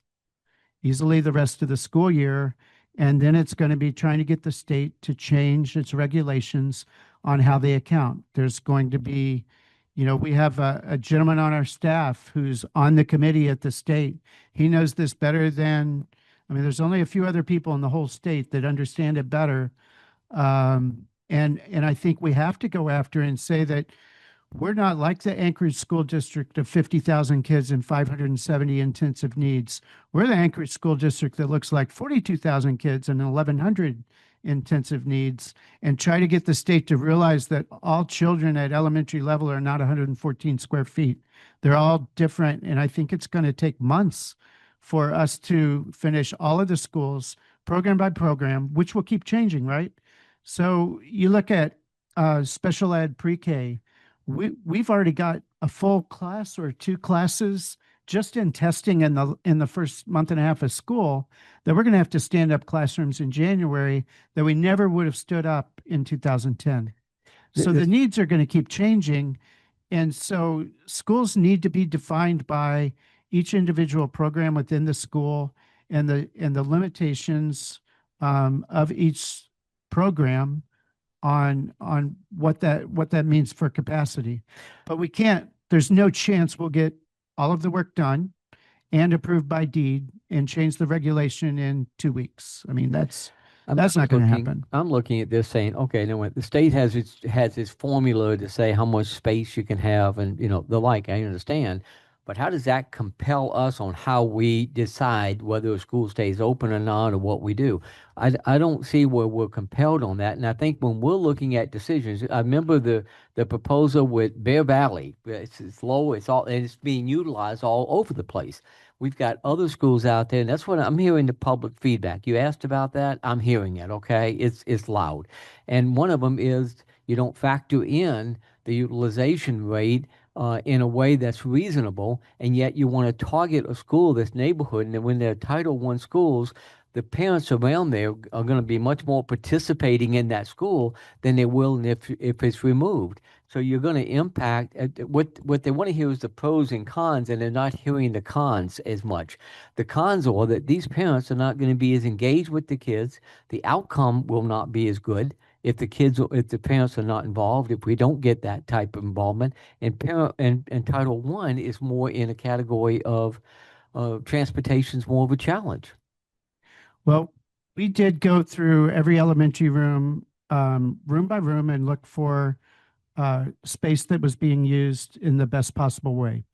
easily the rest of the school year. And then it's going to be trying to get the state to change its regulations on how they account. There's going to be, we have a gentleman on our staff who's on the committee at the state. He knows this better than, there's only a few other people in the whole state that understand it better. And I think we have to go after and say that we're not like the Anchorage School District of 50,000 kids and 570 intensive needs. We're the Anchorage School District that looks like 42,000 kids and 1,100 intensive needs, and try to get the state to realize that all children at elementary level are not 114 square feet. They're all different, and I think it's going to take months for us to finish all of the schools program by program, which will keep changing, right? So you look at special ed pre-K. We've already got a full class or 2 classes just in testing in the first month and a half of school that we're going to have to stand up classrooms in January that we never would have stood up in 2010. So the needs are going to keep changing. And so schools need to be defined by each individual program within the school and the limitations of each program on what that means for capacity. But we can't, there's no chance we'll get all of the work done and approved by deed and change the regulation in 2 weeks. That's not going to happen. I'm looking at this saying, okay, now the state has its formula to say how much space you can have and the like, I understand. But how does that compel us on how we decide whether a school stays open or not, or what we do? I don't see where we're compelled on that. And I think when we're looking at decisions, I remember the proposal with Bear Valley. It's low, and it's being utilized all over the place. We've got other schools out there, and that's what I'm hearing, the public feedback. You asked about that, I'm hearing it, okay? It's loud. And one of them is you don't factor in the utilization rate in a way that's reasonable, and yet you want to target a school, this neighborhood, and when they're Title I schools, the parents around there are going to be much more participating in that school than they will if it's removed. So you're going to impact what they want to hear is the pros and cons, and they're not hearing the cons as much. The cons are that these parents are not going to be as engaged with the kids. The outcome will not be as good if the parents are not involved, if we don't get that type of involvement. And Title I is more in a category of transportation is more of a challenge. Well, we did go through every elementary room, room by room, and look for space that was being used in the best possible way.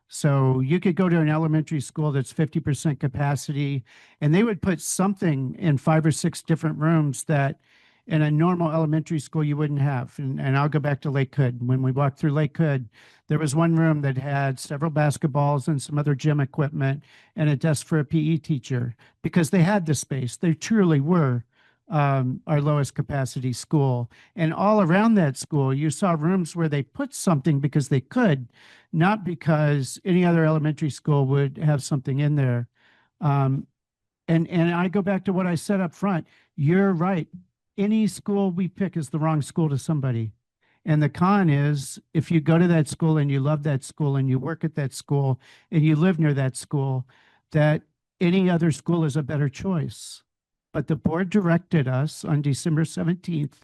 So you could go to an elementary school that's 50% capacity, and they would put something in 5 or 6 different rooms that in a normal elementary school you wouldn't have. And I'll go back to Lake Hood. When we walked through Lake Hood, there was one room that had several basketballs and some other gym equipment and a desk for a PE teacher because they had the space. They truly were our lowest capacity school. And all around that school, you saw rooms where they put something because they could, not because any other elementary school would have something in there. And I go back to what I said up front. You're right. Any school we pick is the wrong school to somebody. And the con is if you go to that school and you love that school and you work at that school and you live near that school, that any other school is a better choice. But the board directed us on December 17th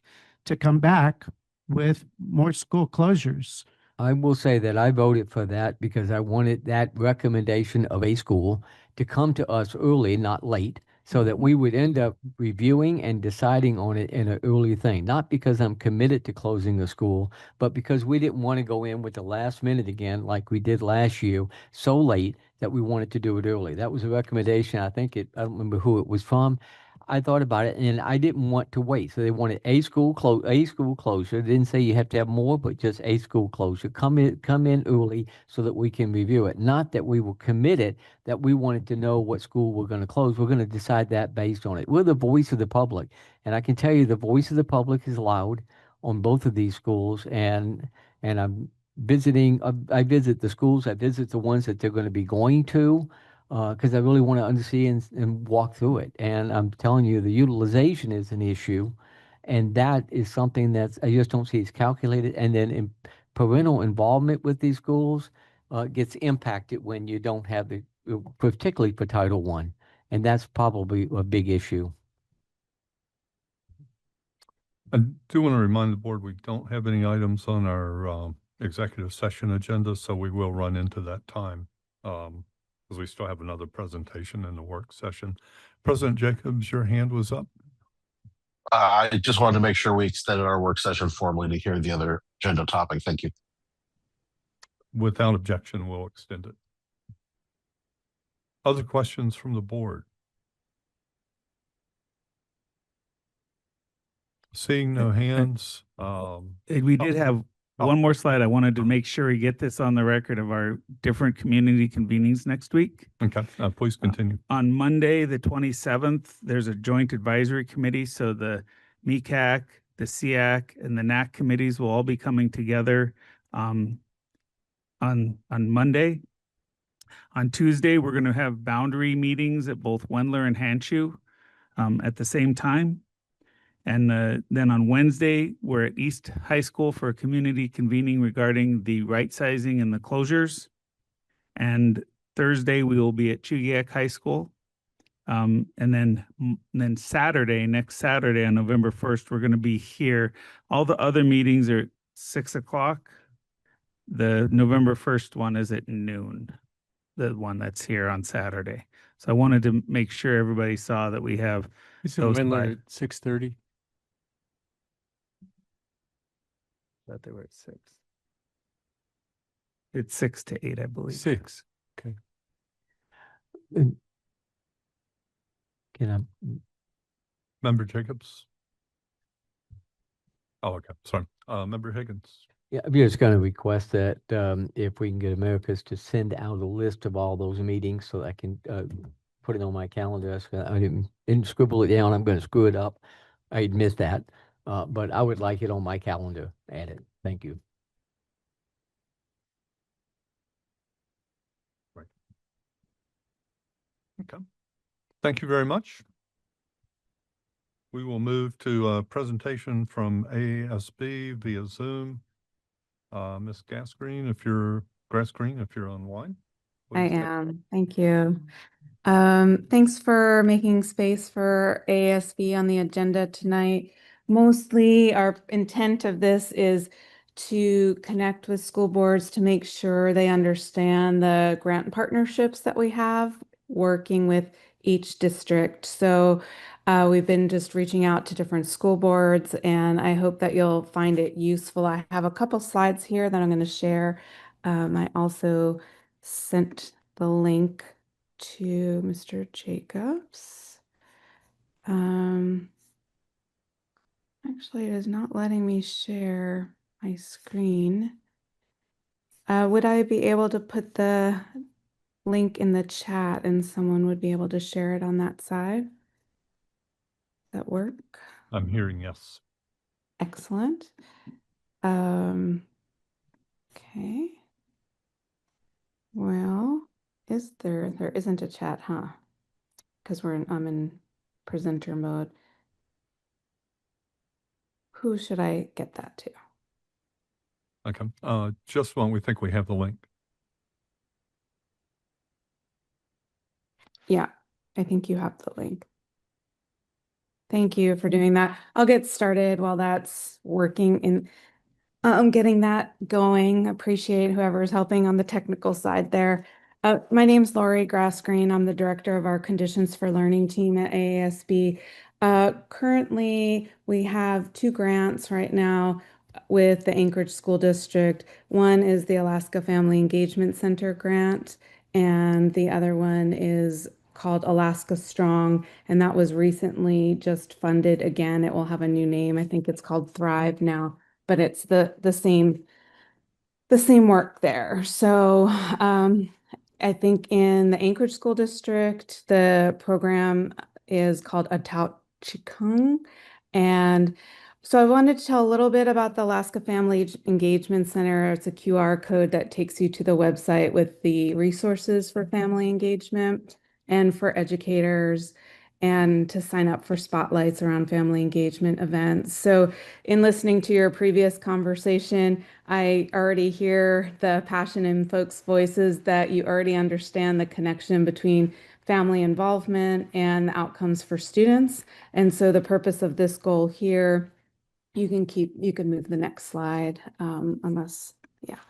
to come back with more school closures. I will say that I voted for that because I wanted that recommendation of a school to come to us early, not late, so that we would end up reviewing and deciding on it in an early thing. Not because I'm committed to closing the school, but because we didn't want to go in with the last minute again, like we did last year, so late that we wanted to do it early. That was a recommendation. I don't remember who it was from. I thought about it and I didn't want to wait. So they wanted a school closure. They didn't say you have to have more, but just a school closure. Come in early so that we can review it. Not that we were committed, that we wanted to know what school we're going to close. We're going to decide that based on it. We're the voice of the public. And I can tell you the voice of the public is loud on both of these schools. And I'm visiting, I visit the schools, I visit the ones that they're going to be going to. Because I really want to understand and walk through it. And I'm telling you, the utilization is an issue, and that is something that's I just don't see it's calculated. And then parental involvement with these schools gets impacted when you don't have the, particularly for Title I, and that's probably a big issue. I do want to remind the board we don't have any items on our executive session agenda, so we will run into that time. Because we still have another presentation in the work session. President Jacobs, your hand was up. I just wanted to make sure we extended our work session formally to hear the other agenda topic. Thank you. Without objection, we'll extend it. Other questions from the board? Seeing no hands. We did have one more slide. I wanted to make sure we get this on the record of our different community convenings next week. Okay, please continue. On Monday, the 27th, there's a joint advisory committee. So the MECAC, the SEAC, and the NAC committees will all be coming together on Monday. On Tuesday, we're going to have boundary meetings at both Wendler and Hanshu at the same time. And then on Wednesday, we're at East High School for a community convening regarding the right sizing and the closures. And Thursday, we will be at Chugiak High School. And then Saturday, next Saturday on November 1st, we're going to be here. All the other meetings are at 6 o'clock. The November 1st one is at noon, the one that's here on Saturday. So I wanted to make sure everybody saw that we have those by at 6:30. that they were at 6. It's 6 to 8, I believe. 6. Okay. Can I? Member Jacobs? Oh, okay, sorry. Member Higgins? Yeah, I'm just going to request that if we can get Americas to send out a list of all those meetings so I can put it on my calendar. I didn't scribble it down. I'm going to screw it up. I admit that. But I would like it on my calendar added. Thank you. Right. Okay. Thank you very much. We will move to a presentation from ASB via Zoom. Ms. Gasgreen, if you're online. I please. am. Thank you. Thanks for making space for ASB on the agenda tonight. Mostly our intent of this is to connect with school boards to make sure they understand the grant partnerships that we have working with each district. So we've been just reaching out to different school boards, and I hope that you'll find it useful. I have a couple slides here that I'm going to share. I also sent the link to Mr. Jacobs. Actually, it is not letting me share my screen. Would I be able to put the link in the chat and someone would be able to share it on that side? That work? I'm hearing yes. Excellent. Okay. Well, there isn't a chat, huh? because I'm in presenter mode. Who should I get that to? Okay. Just when we think we have the link. Yeah, I think you have the link. Thank you for doing that. I'll get started while that's working in getting that going. Appreciate whoever's helping on the technical side there. My name's Lori Grassgreen. I'm the director of our Conditions for Learning team at AASB. Currently, we have 2 grants right now with the Anchorage School District. One is the Alaska Family Engagement Center grant, and the other one is called Alaska Strong, and that was recently just funded again. It will have a new name. I think it's called Thrive now, but it's the same work there. So I think in the Anchorage School District, the program is called Atout Chikung. And so I wanted to tell a little bit about the Alaska Family Engagement Center. It's a QR code that takes you to the website with the resources for family engagement and for educators, and to sign up for spotlights around family engagement events. So in listening to your previous conversation, I already hear the passion in folks' voices that you already understand the connection between family involvement and the outcomes for students. And so the purpose of this goal here, you can move the next slide, unless, yeah.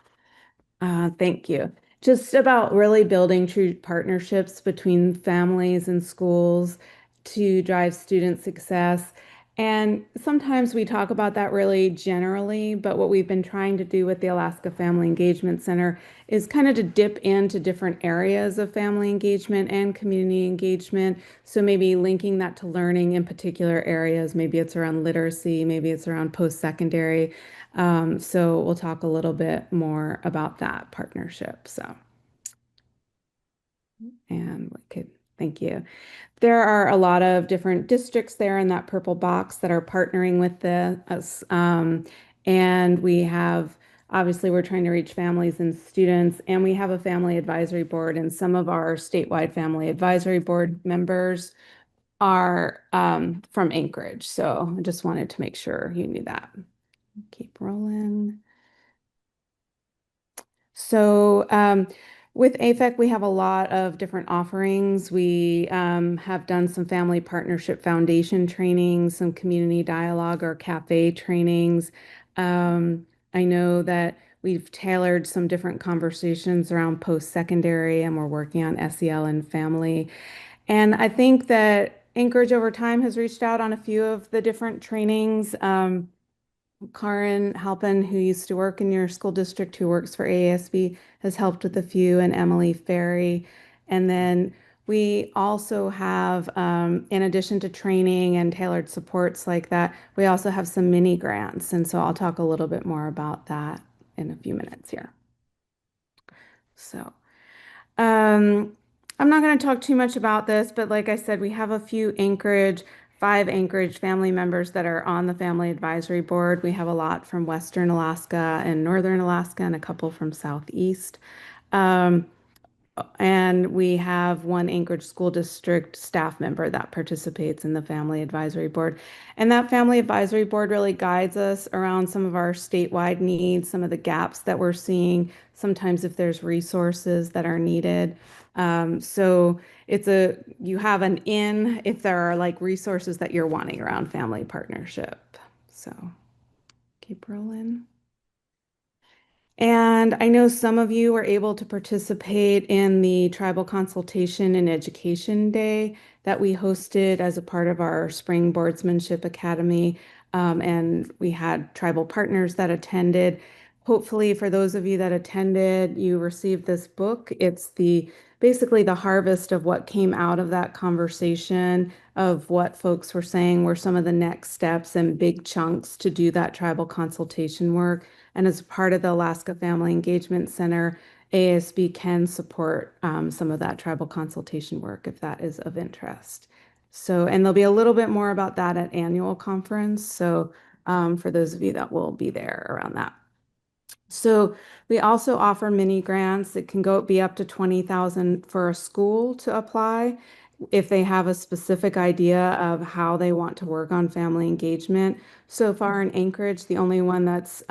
Thank you. Just about really building true partnerships between families and schools to drive student success. And sometimes we talk about that really generally, but what we've been trying to do with the Alaska Family Engagement Center is kind of to dip into different areas of family engagement and community engagement. So maybe linking that to learning in particular areas. Maybe it's around literacy, maybe it's around post-secondary. So we'll talk a little bit more about that partnership. And we could, thank you. There are a lot of different districts there in that purple box that are partnering with us. And we have, obviously, we're trying to reach families and students, and we have a family advisory board, and some of our statewide family advisory board members are from Anchorage. So I just wanted to make sure you knew that. Keep rolling. So with AFEC, we have a lot of different offerings. We have done some family partnership foundation trainings, some community dialogue or cafe trainings. I know that we've tailored some different conversations around post-secondary, and we're working on SEL and family. And I think that Anchorage over time has reached out on a few of the different trainings. Karen Halpin, who used to work in your school district, who works for AASB, has helped with a few, and Emily Ferry. And then we also have, in addition to training and tailored supports like that, we also have some mini grants. And so I'll talk a little bit more about that in a few minutes here. So I'm not going to talk too much about this, but like I said, we have a few 5 Anchorage family members that are on the Family Advisory Board. We have a lot from Western Alaska and Northern Alaska, and a couple from Southeast. And we have one Anchorage School District staff member that participates in the Family Advisory Board. And that Family Advisory Board really guides us around some of our statewide needs, some of the gaps that we're seeing, sometimes if there's resources that are needed. So you have an in if there are like resources that you're wanting around family partnership. So keep rolling. And I know some of you were able to participate in the Tribal Consultation and Education Day that we hosted as a part of our Spring Boardsmanship Academy. And we had tribal partners that attended. Hopefully, for those of you that attended, you received this book. It's basically the harvest of what came out of that conversation, of what folks were saying were some of the next steps and big chunks to do that tribal consultation work. And as part of the Alaska Family Engagement Center, ASB can support some of that tribal consultation work if that is of interest. So, and there'll be a little bit more about that at annual conference. So for those of you that will be there around that. So we also offer mini grants. It can be up to $20,000 for a school to apply. if they have a specific idea of how they want to work on family engagement. So far in Anchorage, the only one that's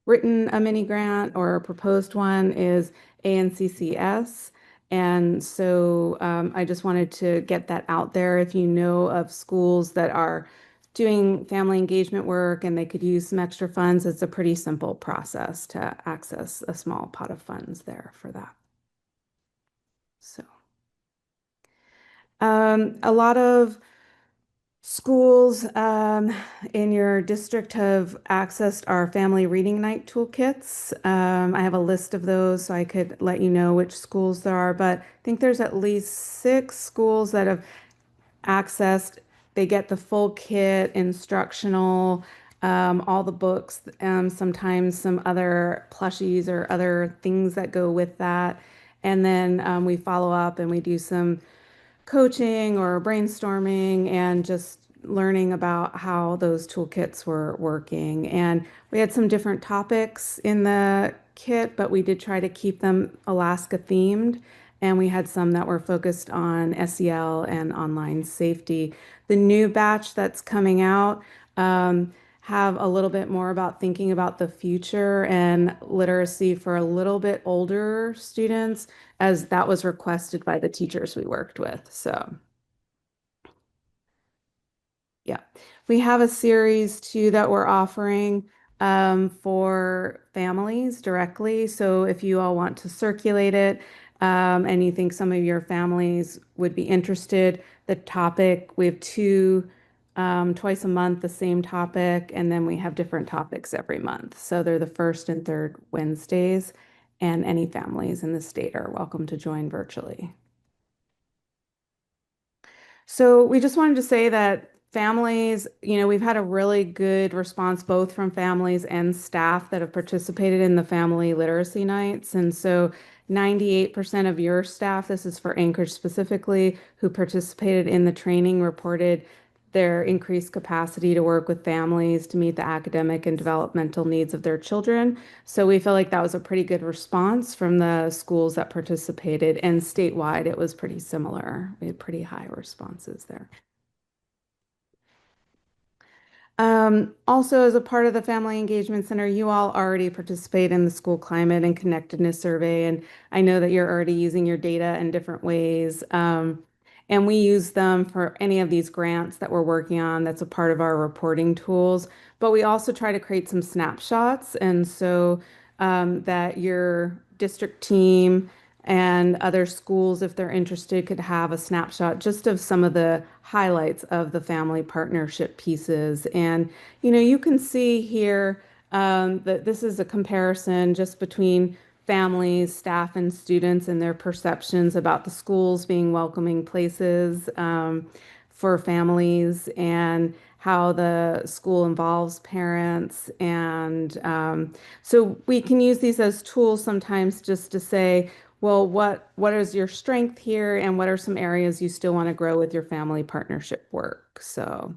written a mini grant or a proposed one is ANCCS. And so I just wanted to get that out there. If you know of schools that are doing family engagement work and they could use some extra funds, it's a pretty simple process to access a small pot of funds there for that. So a lot of schools in your district have accessed our family reading night toolkits. I have a list of those so I could let you know which schools there are, but I think there's at least 6 schools that have accessed. They get the full kit, instructional, all the books, sometimes some other plushies or other things that go with that. And then we follow up and we do some coaching or brainstorming and just learning about how those toolkits were working. And we had some different topics in the kit, but we did try to keep them Alaska themed. And we had some that were focused on SEL and online safety. The new batch that's coming out have a little bit more about thinking about the future and literacy for a little bit older students, as that was requested by the teachers we worked with. So yeah, we have a series too that we're offering for families directly. So if you all want to circulate it and you think some of your families would be interested, the topic, we have 2 twice a month, the same topic, and then we have different topics every month. So they're the first and third Wednesdays, and any families in the state are welcome to join virtually. So we just wanted to say that families, we've had a really good response both from families and staff that have participated in the family literacy nights. And so 98% of your staff, this is for Anchorage specifically, who participated in the training reported their increased capacity to work with families to meet the academic and developmental needs of their children. So we feel like that was a pretty good response from the schools that participated, and statewide it was pretty similar. We had pretty high responses there. Also, as a part of the Family Engagement Center, you all already participate in the school climate and connectedness survey, and I know that you're already using your data in different ways. And we use them for any of these grants that we're working on. That's a part of our reporting tools. But we also try to create some snapshots, and so that your district team and other schools, if they're interested, could have a snapshot just of some of the highlights of the family partnership pieces. And, you can see here that this is a comparison just between families, staff, and students and their perceptions about the schools being welcoming places for families, and how the school involves parents. And so we can use these as tools sometimes just to say, well, what is your strength here, and what are some areas you still want to grow with your family partnership work? So,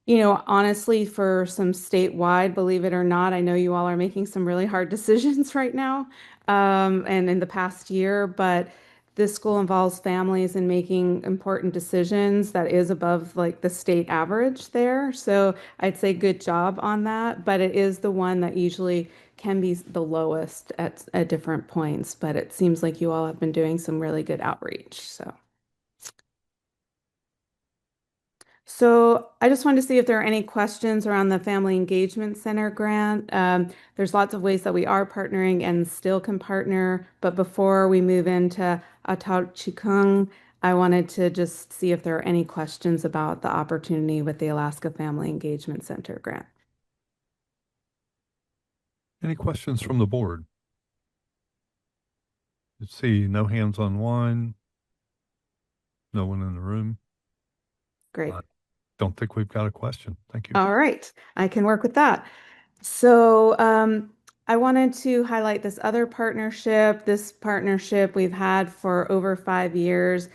honestly, for some statewide, believe it or not, I know you all are making some really hard decisions right now, and in the past year, but this school involves families in making important decisions that is above like the state average there. So I'd say good job on that, but it is the one that usually can be the lowest at different points, but it seems like you all have been doing some really good outreach. So I just wanted to see if there are any questions around the Family Engagement Center grant. There's lots of ways that we are partnering and still can partner, but before we move into Atau Chikung, I wanted to just see if there are any questions about the opportunity with the Alaska Family Engagement Center grant. Any questions from the board? Let's see, no hands online. No one in the room. Great. Don't think we've got a question. Thank you. All right, I can work with that. So I wanted to highlight this other partnership. This partnership we've had for over 5 years.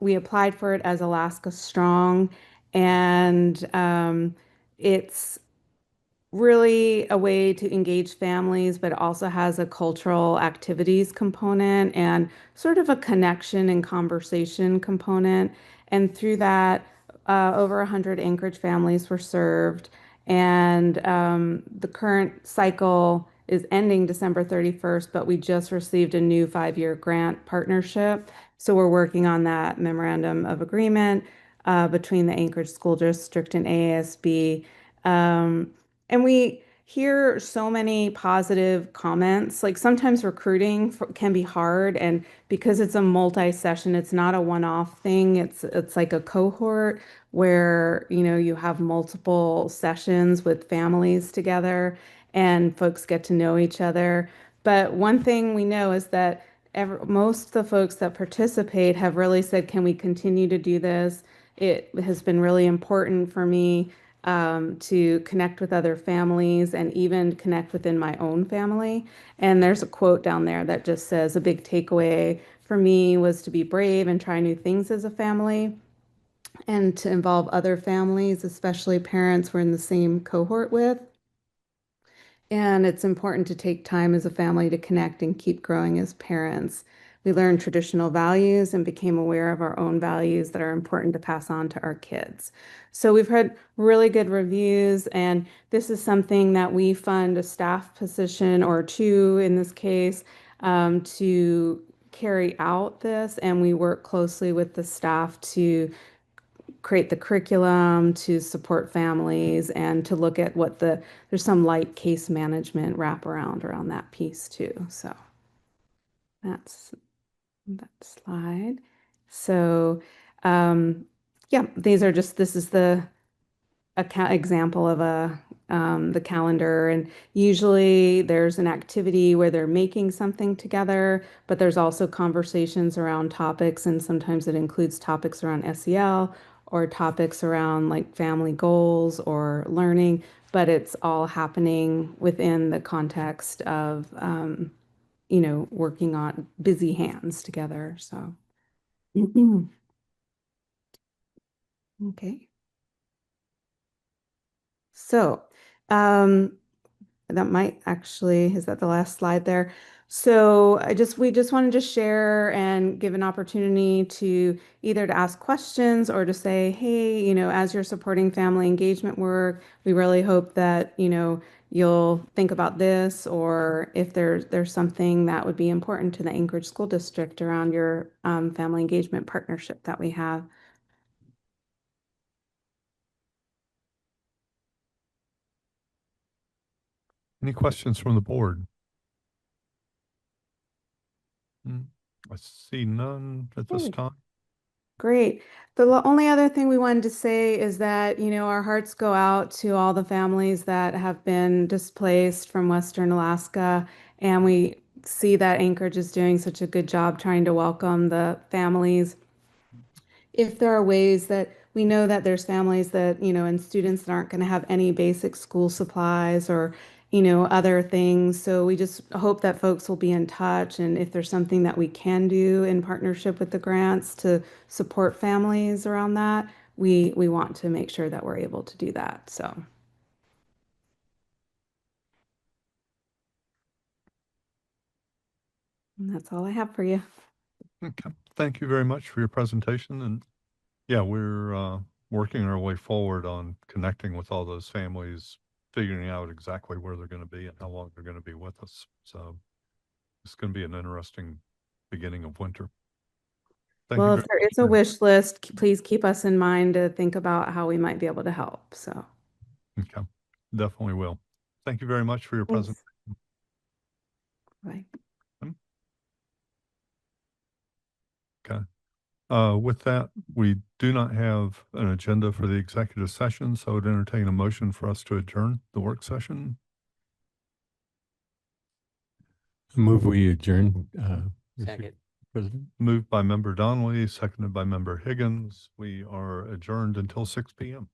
We applied for it as Alaska Strong, and it's really a way to engage families, but it also has a cultural activities component and sort of a connection and conversation component. And through that, over 100 Anchorage families were served. And the current cycle is ending December 31st, but we just received a new 5-year grant partnership. So we're working on that memorandum of agreement between the Anchorage School District and AASB. And we hear so many positive comments. Like sometimes recruiting can be hard, and because it's a multi-session, it's not a one-off thing. It's like a cohort where, you know, you have multiple sessions with families together and folks get to know each other. But one thing we know is that most of the folks that participate have really said, can we continue to do this? It has been really important for me to connect with other families and even connect within my own family. And there's a quote down there that just says, a big takeaway for me was to be brave and try new things as a family and to involve other families, especially parents we're in the same cohort with. And it's important to take time as a family to connect and keep growing as parents. We learned traditional values and became aware of our own values that are important to pass on to our kids. So we've heard really good reviews, and this is something that we fund a staff position or two in this case to carry out this, and we work closely with the staff to create the curriculum, to support families, and to look at what there's some light case management wraparound around that piece too. So that's that slide. So yeah, this is the example of the calendar, and usually there's an activity where they're making something together, but there's also conversations around topics, and sometimes it includes topics around SEL or topics around like family goals or learning, but it's all happening within the context of you know, working on busy hands together. So okay. So, that might actually, is that the last slide there? So we just wanted to share and give an opportunity to either to ask questions or to say, hey, you know, as you're supporting family engagement work, we really hope that, you know, you'll think about this, or if there's something that would be important to the Anchorage School District around your family engagement partnership that we have. Any questions from the board? I see none at this Good. time. Great. The only other thing we wanted to say is that, you know, our hearts go out to all the families that have been displaced from Western Alaska, and we see that Anchorage is doing such a good job trying to welcome the families. If there are ways that we know that there's families that, you know, and students that aren't going to have any basic school supplies or, you know, other things. So we just hope that folks will be in touch. And if there's something that we can do in partnership with the grants to support families around that, we want to make sure that we're able to do that. So. And that's all I have for you. Okay. Thank you very much for your presentation. And yeah, we're working our way forward on connecting with all those families, figuring out exactly where they're going to be and how long they're going to be with us. So it's going to be an interesting beginning of winter. Thank Well, you if there is a wish list, please keep us in mind to think about how we might be able to help. So. Okay, definitely will. Thank you very much for your Thanks. presentation. Bye. Okay. With that, we do not have an agenda for the executive session, so I would entertain a motion for us to adjourn the work session. Move we adjourn. Mr. Second. President. Moved by member Donnelly, seconded by member Higgins. We are adjourned until 6 p.m.